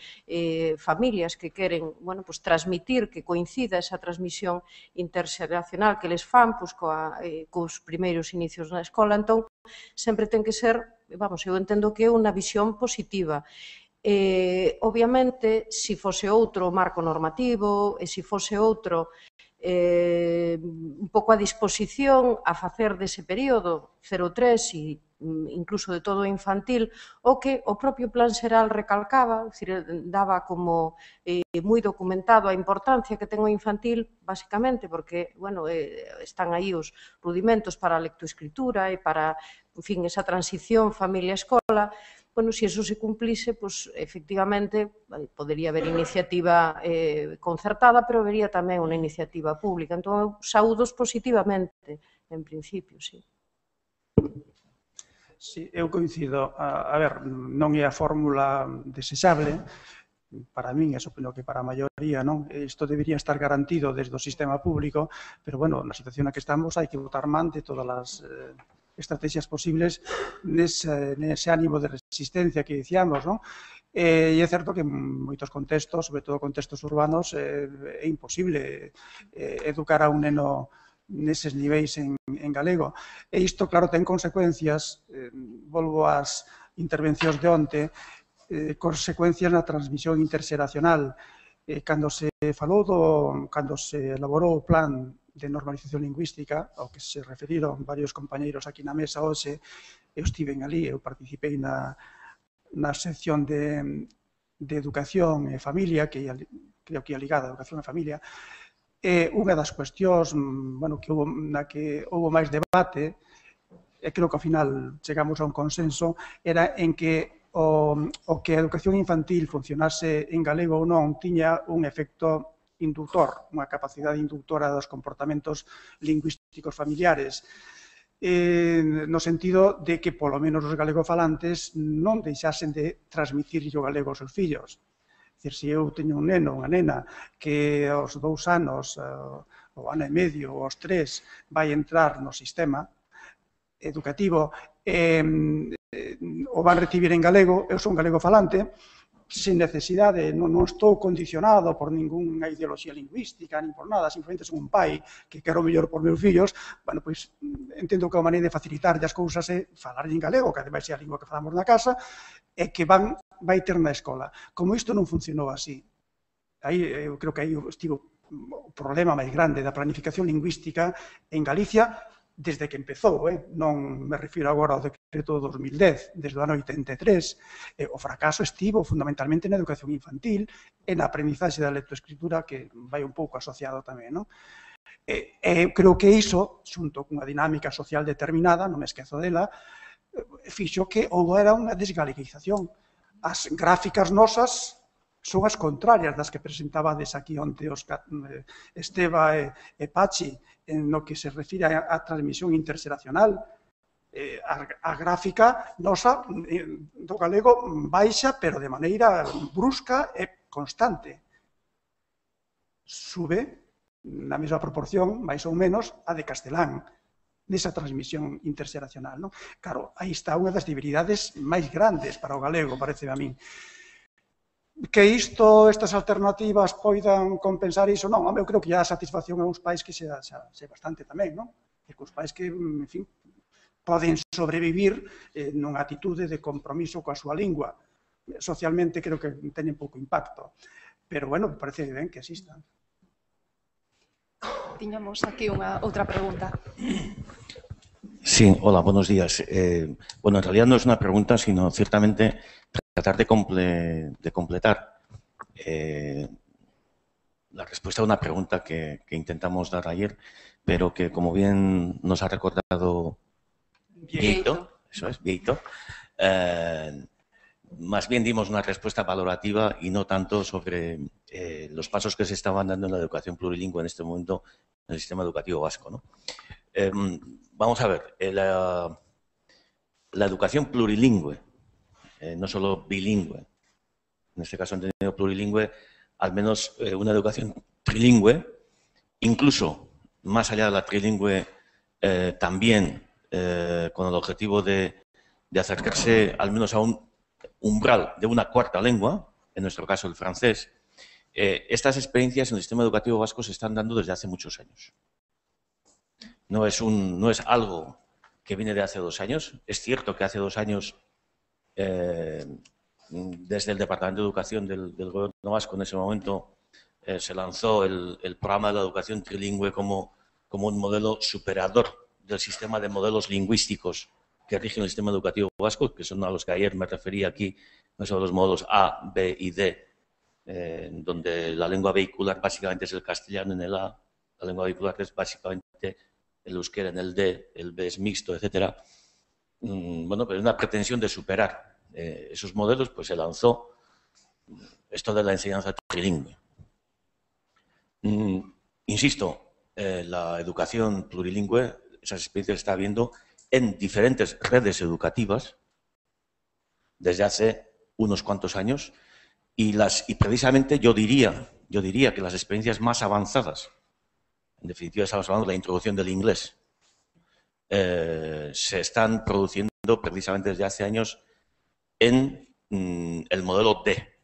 S4: familias que queren, transmitir, que coincida esa transmisión interxeracional que les fan cos primeiros inicios na escola. Entón, sempre ten que ser, eu entendo que é unha visión positiva. Obviamente, se fose outro marco normativo, e se fose outro un pouco a disposición a facer dese período 0-3 e incluso de todo infantil, o que o propio Plan Xeral recalcaba, daba como moi documentado a importancia que ten o infantil, basicamente, porque, están aí os rudimentos para a lectoescritura e para, en fin, esa transición familia-escola. Se eso se cumplise, efectivamente, podería haber iniciativa concertada, pero habería tamén unha iniciativa pública. Entón, eu saúdos positivamente, en principio, sí.
S5: Sí, eu coincido. A ver, non é a fórmula desexable, para min, e supoño que para a maioría, non? Isto debería estar garantido desde o sistema público, pero, na situación na que estamos hai que botar man de todas as estrategias posibles nese ánimo de resistencia que dicíamos, non? E é certo que en moitos contextos, sobre todo contextos urbanos, é imposible educar a un neno neses niveis en galego. E isto, claro, ten consecuencias, volvo ás intervencións de onte, consecuencias na transmisión interxeracional. Cando se elaborou o plan de normalización lingüística, ao que se referiron varios compañeiros aquí na mesa hoxe, eu estiven ali, eu participei na sección de educación e familia, que creo que é ligada a educación e familia. Unha das cuestións na que houve máis debate, e creo que ao final chegamos a un consenso, era en que o que a educación infantil funcionase en galego ou non tiña un efecto inductor, unha capacidade inductora dos comportamentos lingüísticos familiares, no sentido de que, polo menos, os galegofalantes non deixasen de transmitir o galego aos seus fillos. É dicir, se eu teño un neno, unha nena, que aos 2 anos, ou ano e medio, ou aos 3, vai entrar no sistema educativo, o van recibir en galego, eu son galegofalante, sin necesidade, non estou condicionado por ningunha ideoloxía lingüística, nin por nada, simplemente son un pai que quero o mellor por meus fillos, bueno, pois entendo que a maneira de facilitar as cousas é falar en galego, que ademais é a lingua que falamos na casa, e que vai ter na escola. Como isto non funcionou así, eu creo que aí estivo o problema máis grande da planificación lingüística en Galicia desde que empezou, non me refiro agora ao decreto do 2010, desde o ano 83, o fracaso estivo fundamentalmente na educación infantil e na aprendizaxe da lectoescritura, que vai un pouco asociado tamén, non? Creo que iso, xunto cunha dinámica social determinada, non me esquezo dela, fixo que houbera unha desgaleguización. As gráficas nosas son as contrarias das que presentabades aquí onte Esteba e Pachi, no que se refire á transmisión interxeracional. A gráfica nosa do galego baixa, pero de maneira brusca e constante. Sube na mesma proporción, máis ou menos, a de castelán, nesa transmisión interxeracional. Claro, aí está unha das debilidades máis grandes para o galego, parece a min. Que estas alternativas poidan compensar iso, non, eu creo que a satisfacción a uns pais que sea bastante tamén, non? Que os pais que, en fin, poden sobrevivir nunha atitude de compromiso coa súa lingua. Socialmente creo que teñen pouco impacto, pero, bueno, parece ben que existan.
S1: Tiñamos aquí unha outra pregunta.
S7: Sí, hola, buenos días. Bueno, en realidad no es una pregunta, sino ciertamente tratar de completar la respuesta a una pregunta que intentamos dar ayer, pero que, como bien nos ha recordado Vieito, eso es, Vieito, más bien dimos una respuesta valorativa y no tanto sobre los pasos que se estaban dando en la educación plurilingüe en este momento en el sistema educativo vasco, ¿no? Vamos a ver, la educación plurilingüe, no solo bilingüe, en este caso entendido plurilingüe, al menos una educación trilingüe, incluso más allá de la trilingüe, también con el objetivo de acercarse al menos a un umbral de una cuarta lengua, en nuestro caso el francés. Estas experiencias en el sistema educativo vasco se están dando desde hace muchos años. No es algo que viene de hace 2 años. Es cierto que hace 2 años, desde el Departamento de Educación del Gobierno vasco, en ese momento, se lanzó el programa de la educación trilingüe como un modelo superador del sistema de modelos lingüísticos que rigen el sistema educativo vasco, que son a los que ayer me refería aquí, no son los modelos A, B y D, donde la lengua vehicular básicamente es el castellano en el A, la lengua vehicular es básicamente el euskera en el D, el B es mixto, etc. Bueno, pero una pretensión de superar esos modelos, pues se lanzó esto de la enseñanza trilingüe. Insisto, la educación plurilingüe, esas experiencias se está viendo en diferentes redes educativas desde hace unos cuantos años y precisamente yo diría que las experiencias más avanzadas, en definitiva estamos hablando de la introducción del inglés, se están produciendo precisamente desde hace años en el modelo D,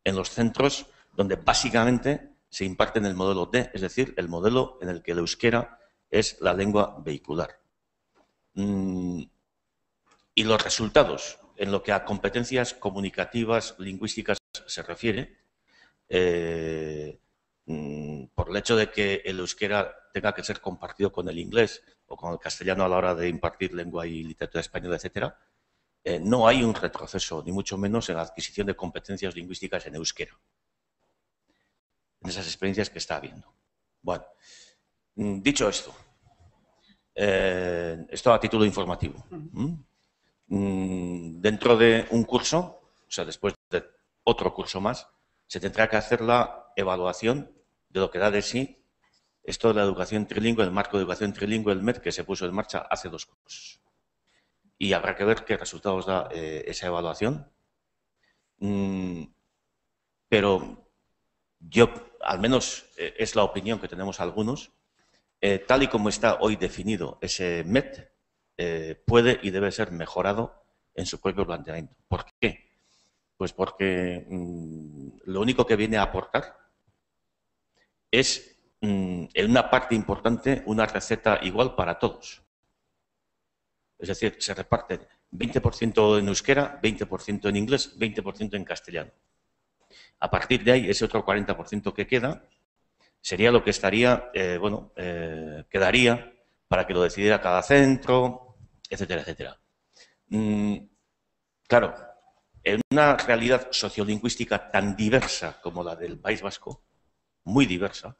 S7: en los centros donde básicamente se imparte en el modelo D, es decir, el modelo en el que el euskera es la lengua vehicular. Y los resultados en lo que a competencias comunicativas, lingüísticas se refiere, por el hecho de que el euskera tenga que ser compartido con el inglés o con el castellano a la hora de impartir lengua y literatura española, etcétera, no hay un retroceso, ni mucho menos en la adquisición de competencias lingüísticas en euskera, en esas experiencias que está habiendo. Bueno, dicho esto, esto a título informativo. Dentro de un curso, o sea, después de otro curso más, se tendrá que hacer la evaluación de lo que da de sí esto de la educación trilingüe, el marco de educación trilingüe, el MED, que se puso en marcha hace 2 cursos. Y habrá que ver qué resultados da esa evaluación. Pero yo, al menos es la opinión que tenemos algunos, tal y como está hoy definido ese MED, puede y debe ser mejorado en su propio planteamiento. ¿Por qué? Pues porque lo único que viene a aportar es, en una parte importante, una receta igual para todos. Es decir, se reparten 20% en euskera, 20% en inglés, 20% en castellano. A partir de ahí, ese otro 40% que queda sería lo que estaría, quedaría para que lo decidiera cada centro, etcétera, etcétera. Claro, en una realidad sociolingüística tan diversa como la del País Vasco, muy diversa,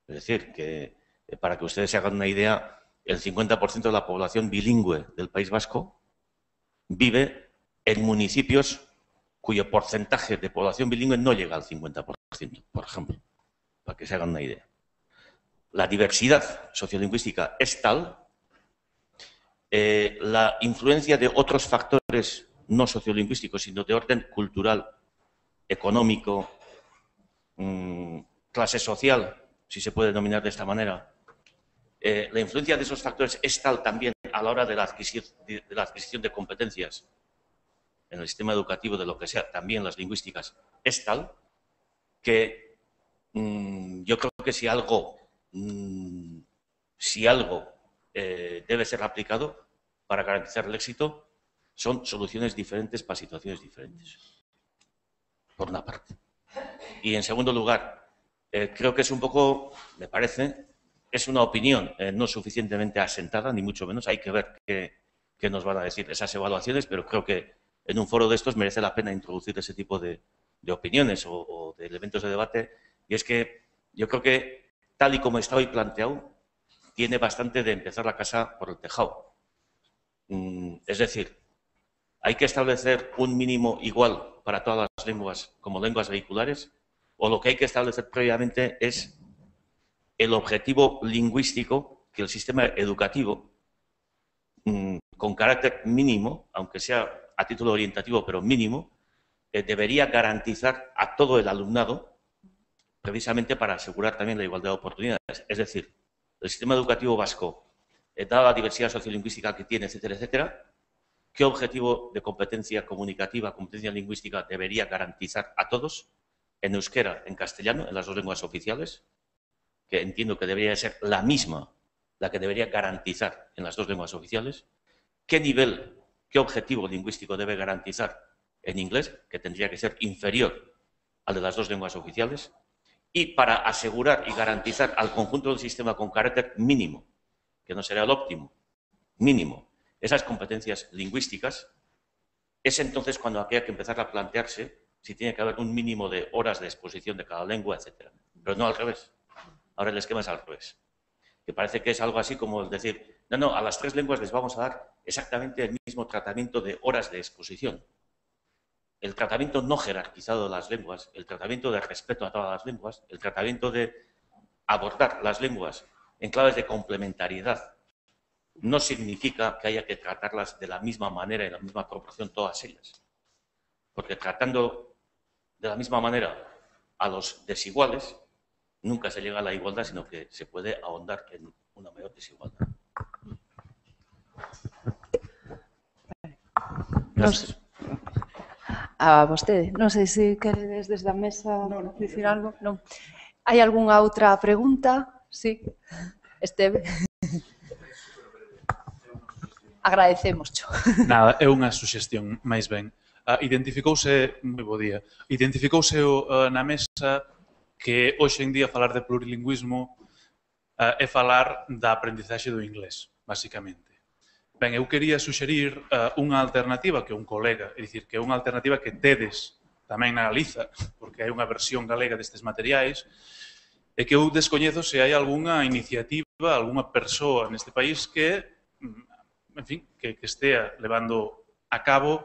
S7: es decir, que para que ustedes se hagan una idea, el 50% de la población bilingüe del País Vasco vive en municipios cuyo porcentaje de población bilingüe no llega al 50%, por ejemplo, para que se hagan una idea. La diversidad sociolingüística es tal, la influencia de otros factores no sociolingüísticos, sino de orden cultural, económico, clase social, si se puede denominar de esta manera, la influencia de esos factores es tal también a la hora de la adquisición de competencias en el sistema educativo, de lo que sea, también las lingüísticas, es tal que yo creo que si algo debe ser aplicado para garantizar el éxito, son soluciones diferentes para situaciones diferentes, por una parte. Y en segundo lugar, creo que es un poco, me parece, es una opinión no suficientemente asentada, ni mucho menos. Hay que ver qué nos van a decir esas evaluaciones, pero creo que en un foro de estos merece la pena introducir ese tipo de opiniones o de elementos de debate. Y es que yo creo que, tal y como está hoy planteado, tiene bastante de empezar la casa por el tejado. Es decir, hay que establecer un mínimo igual para todas las lenguas como lenguas vehiculares, o lo que hay que establecer previamente es el objetivo lingüístico que el sistema educativo, con carácter mínimo, aunque sea a título orientativo, pero mínimo, debería garantizar a todo el alumnado, precisamente para asegurar también la igualdad de oportunidades. Es decir, el sistema educativo vasco, dada la diversidad sociolingüística que tiene, etcétera, etcétera, ¿qué objetivo de competencia comunicativa, competencia lingüística debería garantizar a todos en euskera, en castellano, en las dos lenguas oficiales? Que entiendo que debería ser la misma, la que debería garantizar en las dos lenguas oficiales. ¿Qué nivel, qué objetivo lingüístico debe garantizar en inglés, que tendría que ser inferior al de las dos lenguas oficiales? Y para asegurar y garantizar al conjunto del sistema con carácter mínimo, que no será el óptimo, mínimo, esas competencias lingüísticas, es entonces cuando habría que empezar a plantearse si tiene que haber un mínimo de horas de exposición de cada lengua, etcétera. Pero no al revés. Ahora el esquema es al revés. Que parece que es algo así como decir, no, a las tres lenguas les vamos a dar exactamente el mismo tratamiento de horas de exposición. El tratamiento no jerarquizado de las lenguas, el tratamiento de respeto a todas las lenguas, el tratamiento de abordar las lenguas en claves de complementariedad, no significa que haya que tratarlas de la misma manera y en la misma proporción todas ellas. Porque tratando de la misma manera a los desiguales, nunca se llega a la igualdad, sino que se puede ahondar en una mayor desigualdad. Gracias.
S1: A vostede, non sei se queredes desde a mesa dicir algo. Non. Hai algunha outra pregunta? Sí. Esteve. Agradecémoscho.
S8: Nada, é unha suxestión, máis ben. Identificouse, moi bo día, identificouse na mesa que hoxe en día falar de plurilingüismo é falar da aprendizaxe do inglés, basicamente. Ben, eu quería suxerir unha alternativa que un colega, é dicir, que é unha alternativa que tedes tamén na Galiza, porque hai unha versión galega destes materiais, e que eu descoñezo se hai algunha iniciativa, algunha persoa neste país que, en fin, que estea levando a cabo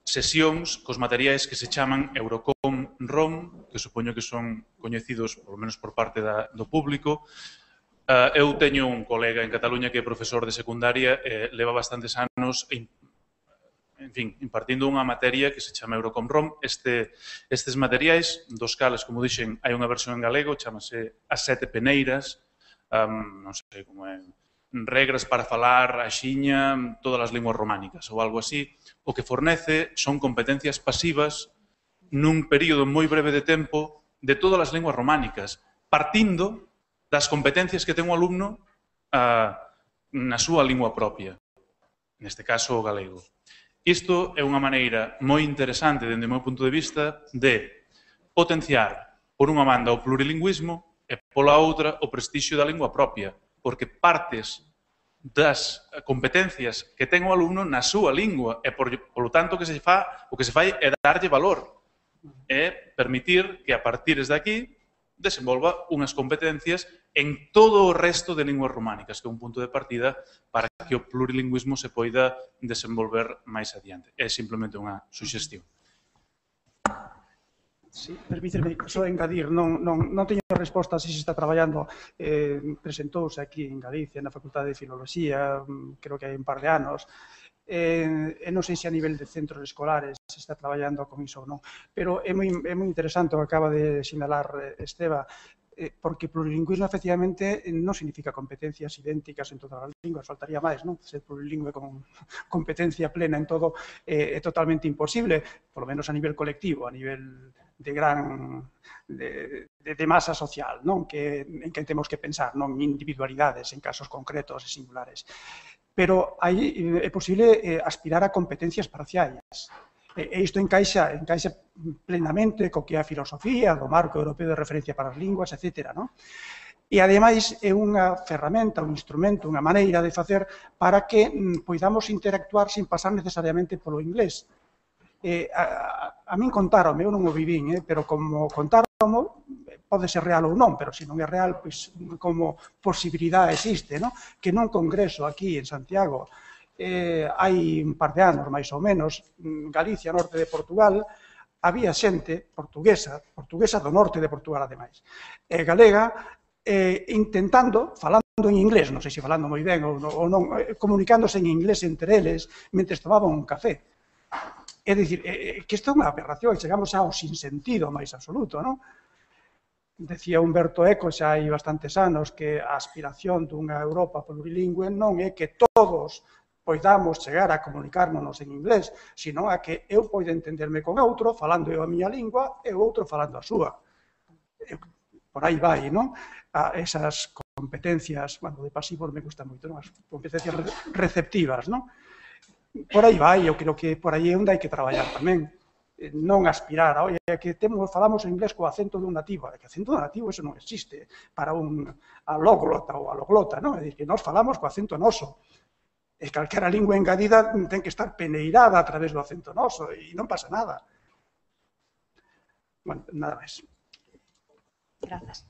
S8: sesións cos materiais que se chaman Eurocom ROM, que supoño que son coñecidos, por lo menos por parte do público. Eu teño un colega en Cataluña que é profesor de secundaria e leva bastantes anos, en fin, impartindo unha materia que se chama Eurocom ROM. Estes materiais, dos cales, como dixen, hai unha versión en galego, chamase As Sete Peneiras, non sei como é regras para falar axiña todas as linguas románicas ou algo así. O que fornece son competencias pasivas nun período moi breve de tempo de todas as linguas románicas, partindo das competencias que ten o alumno na súa lingua propia, neste caso o galego. Isto é unha maneira moi interesante, dende o meu punto de vista, de potenciar, por unha banda, o plurilingüismo e, pola outra, o prestixio da lingua propia, porque partes das competencias que ten o alumno na súa lingua e, polo tanto, o que se fai é darlle valor e permitir que, a partir de aquí, desenvolva unhas competencias en todo o resto de linguas románicas, que é un punto de partida para que o plurilingüismo se poida desenvolver máis adiante. É simplemente unha suxestión.
S5: Sí, permíteme só engadir, non teño resposta se se está traballando, presentouse aquí en Galicia, na Facultade de Filoloxía, creo que hai un par de anos, e non sei se a nivel de centros escolares se está traballando con iso ou non, pero é moi interesante o que acaba de sinalar Esteba, porque plurilingüismo efectivamente non significa competencias idénticas en todas as linguas, faltaría máis, non? Ser plurilingüe con competencia plena en todo é totalmente imposible, por lo menos a nivel colectivo, a nivel de masa social, non? En que temos que pensar, non individualidades en casos concretos e singulares. Pero aí é posible aspirar a competencias parciais. E isto encaixa plenamente co que é a filosofía do marco europeo de referencia para as linguas, etc. E, ademais, é unha ferramenta, un instrumento, unha maneira de facer para que poidamos interactuar sin pasar necesariamente polo inglés. A min contáronme, eu non o vivín, pero como contáronme, pode ser real ou non, pero se non é real, pois como posibilidade existe, que nun congreso aquí en Santiago, hai un par de anos, máis ou menos, Galicia, norte de Portugal, había xente portuguesa do norte de Portugal, ademais, galega, intentando, falando en inglés, non sei se falando moi ben ou non, comunicándose en inglés entre eles, mentre tomaban un café. É dicir, que isto é unha aberración, chegamos ao sinsentido máis absoluto, non? Decía Humberto Eco xa hai bastantes anos que a aspiración dunha Europa plurilingüe non é que todos poidamos chegar a comunicarnos en inglés, sino a que eu poida entenderme con outro falando eu a miña lingua e o outro falando a súa. Por aí vai, non? Esas competencias, bueno, de pasivos me gustan moito, non? As competencias receptivas, non? Por aí vai, eu creo que por aí é onde hai que traballar tamén. Non aspirar a, que falamos en inglés co acento dun nativo, que acento dun nativo eso non existe para un alóglota ou aloglota, non? É dicir, que nós falamos co acento noso. E calquera lingua engadida ten que estar peneirada a través do acento noso e non pasa nada. Bueno, nada máis.
S1: Grazas.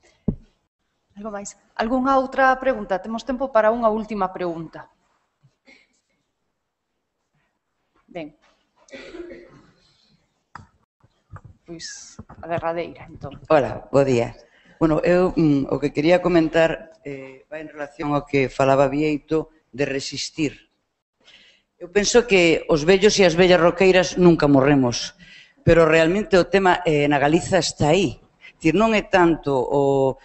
S1: Algo máis? Algúnha outra pregunta? Temos tempo para unha última pregunta. Ben. Pois, a derradeira, entón.
S9: Hola, bo día. Bueno, eu o que quería comentar vai en relación ao que falaba Bieito de resistir. Eu penso que os vellos e as vellas roqueiras nunca morremos, pero realmente o tema na Galiza está aí. Non é tanto o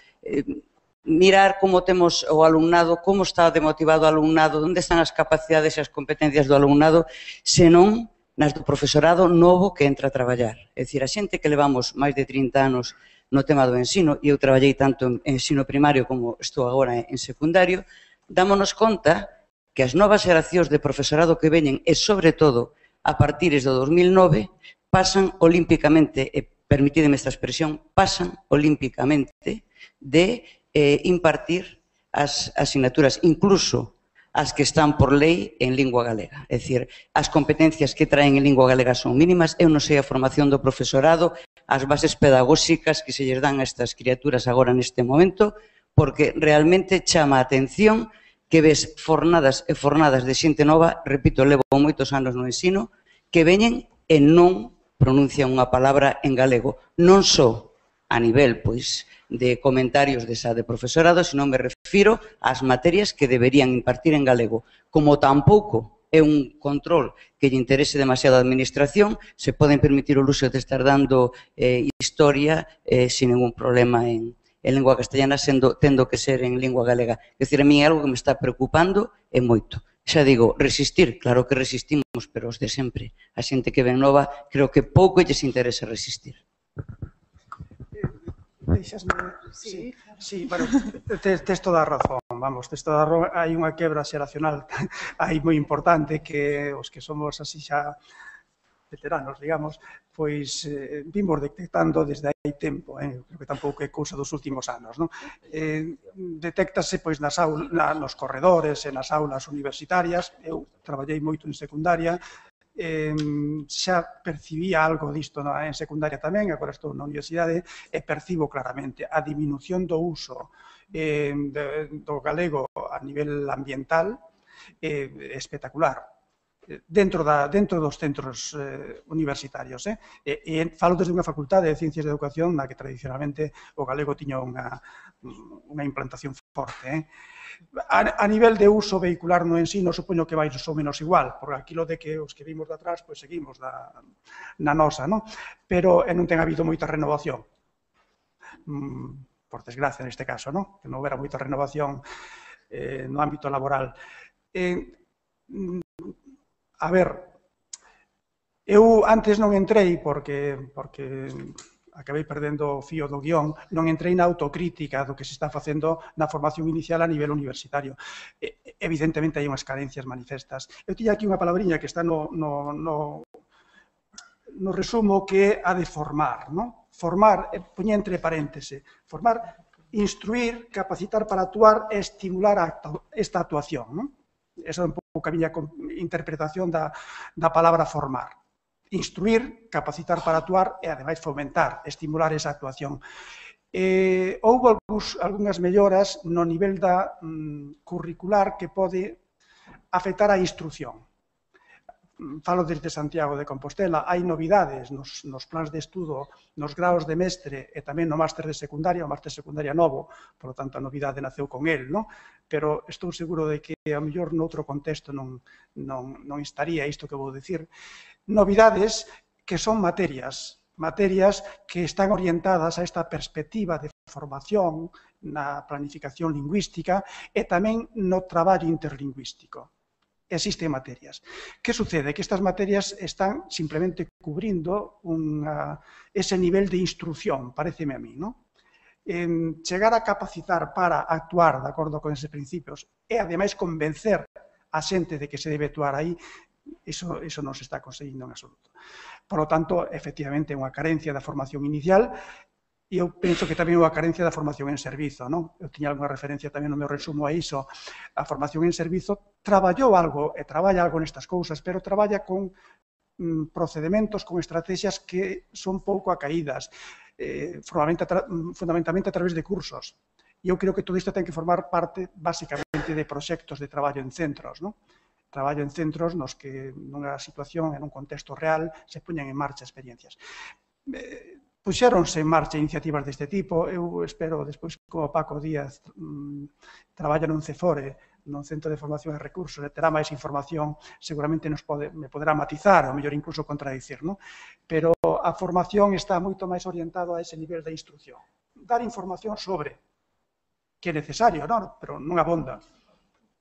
S9: mirar como temos o alumnado, como está demotivado o alumnado, onde están as capacidades e as competencias do alumnado, senón nas do profesorado novo que entra a traballar. É dicir, a xente que levamos máis de 30 anos no tema do ensino, e eu traballei tanto en ensino primario como estou agora en secundario, dámonos conta que as novas xeracións de profesorado que veñen, e sobre todo a partir do 2009, pasan olímpicamente, e permitideme esta expresión, pasan olímpicamente de impartir as asignaturas, incluso as que están por lei en lingua galega. É dicir, as competencias que traen en lingua galega son mínimas, eu non sei a formación do profesorado, as bases pedagóxicas que se lles dan a estas criaturas agora neste momento, porque realmente chama a atención que ves fornadas e fornadas de xente nova, repito, levo moitos anos no ensino, que veñen e non pronuncian unha palabra en galego. Non só a nivel, pois, de comentarios de profesorado, sino me refiro ás materias que deberían impartir en galego. Como tampouco é un control que lle interese demasiado a administración, se poden permitir o luxo de estar dando historia sin ningún problema en en lingua castellana tendo que ser en lingua galega. É dicir, a mí é algo que me está preocupando e moito. Xa digo, resistir, claro que resistimos, pero os de sempre. A xente que ven nova, creo que pouco lles interesa resistir.
S5: Deixasme... Sí, bueno, tes toda a razón, vamos, tes toda a razón. Hai unha quebra xeracional aí moi importante que os que somos así xa veteranos, digamos, pois vimos detectando desde hai tempo, creo que tampouco é cousa dos últimos anos, non? Detéctase pois nos corredores e nas aulas universitarias. Eu traballei moito en secundaria, xa percibía algo disto en secundaria tamén, agora estou na universidade e percibo claramente a diminución do uso do galego a nivel ambiental espectacular dentro dos centros universitarios. E falo desde unha facultade de Ciencias de Educación na que tradicionalmente o galego tiña unha implantación forte. A nivel de uso vehicular no ensino, supoño que vai ou menos igual, porque aquilo de que os que vimos de atrás, pois seguimos na nosa, non? Pero non ten habido moita renovación. Por desgracia, neste caso, non? Que non houbera moita renovación no ámbito laboral. A ver, eu antes non entrei porque acabei perdendo o fío do guión, non entrei na autocrítica do que se está facendo na formación inicial a nivel universitario. Evidentemente hai unhas carencias manifestas. Eu tiña aquí unha palabriña que está no resumo que é a de formar, non? Formar, poñía entre paréntese, formar, instruir, capacitar para actuar e estimular esta actuación, non? Esa é un pouco a miña interpretación da palabra formar. Instruir, capacitar para actuar e, ademais, fomentar, estimular esa actuación. Houve algunhas melloras no nivel da curricular que pode afectar a instrucción. Falo desde Santiago de Compostela, hai novidades nos plans de estudo, nos graos de mestre e tamén no máster de secundaria, o máster de secundaria novo, por lo tanto a novidade naceu con el, non? Pero estou seguro de que a mellor noutro contexto non estaría isto que vou dicir. Novidades que son materias que están orientadas a esta perspectiva de formación na planificación lingüística e tamén no traballo interlingüístico. Existen materias. Que sucede? Que estas materias están simplemente cubrindo ese nivel de instrucción, pareceme a mí, non? Chegar a capacitar para actuar de acordo con eses principios e, ademais, convencer a xente de que se debe actuar aí, iso non se está conseguindo en absoluto. Por lo tanto, efectivamente, é unha carencia da formación inicial. E eu penso que tamén é unha carencia da formación en servizo, non? Eu tiña algunha referencia tamén no meu resumo a iso. A formación en servizo traballou algo e traballa algo nestas cousas, pero traballa con procedementos, con estrategias que son pouco acaídas, fundamentalmente a través de cursos. E eu creo que todo isto ten que formar parte, basicamente, de proxectos de traballo en centros, non? Traballo en centros nos que, nunha situación, en un contexto real, se poñan en marcha experiencias. Puxéronse en marcha iniciativas deste tipo. Eu espero, despois, como Paco Díaz traballa nun CEFORE, nun Centro de Formación e Recursos, e terá máis información, seguramente me poderá matizar, ou mellor incluso contradicir, non? Pero a formación está moito máis orientado a ese nivel de instrucción. Dar información sobre que é necesario, non? Pero non abonda.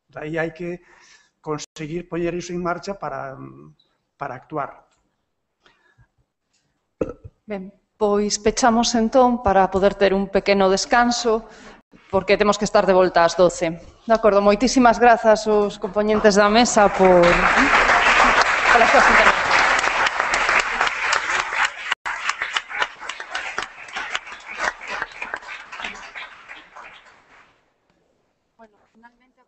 S5: Daí hai que conseguir poñer iso en marcha para actuar.
S1: Ben, pois pechamos entón para poder ter un pequeno descanso, porque temos que estar de volta ás 12. De acordo, moitísimas grazas aos compoñentes da mesa por as súas intervencións. Bueno, finalmente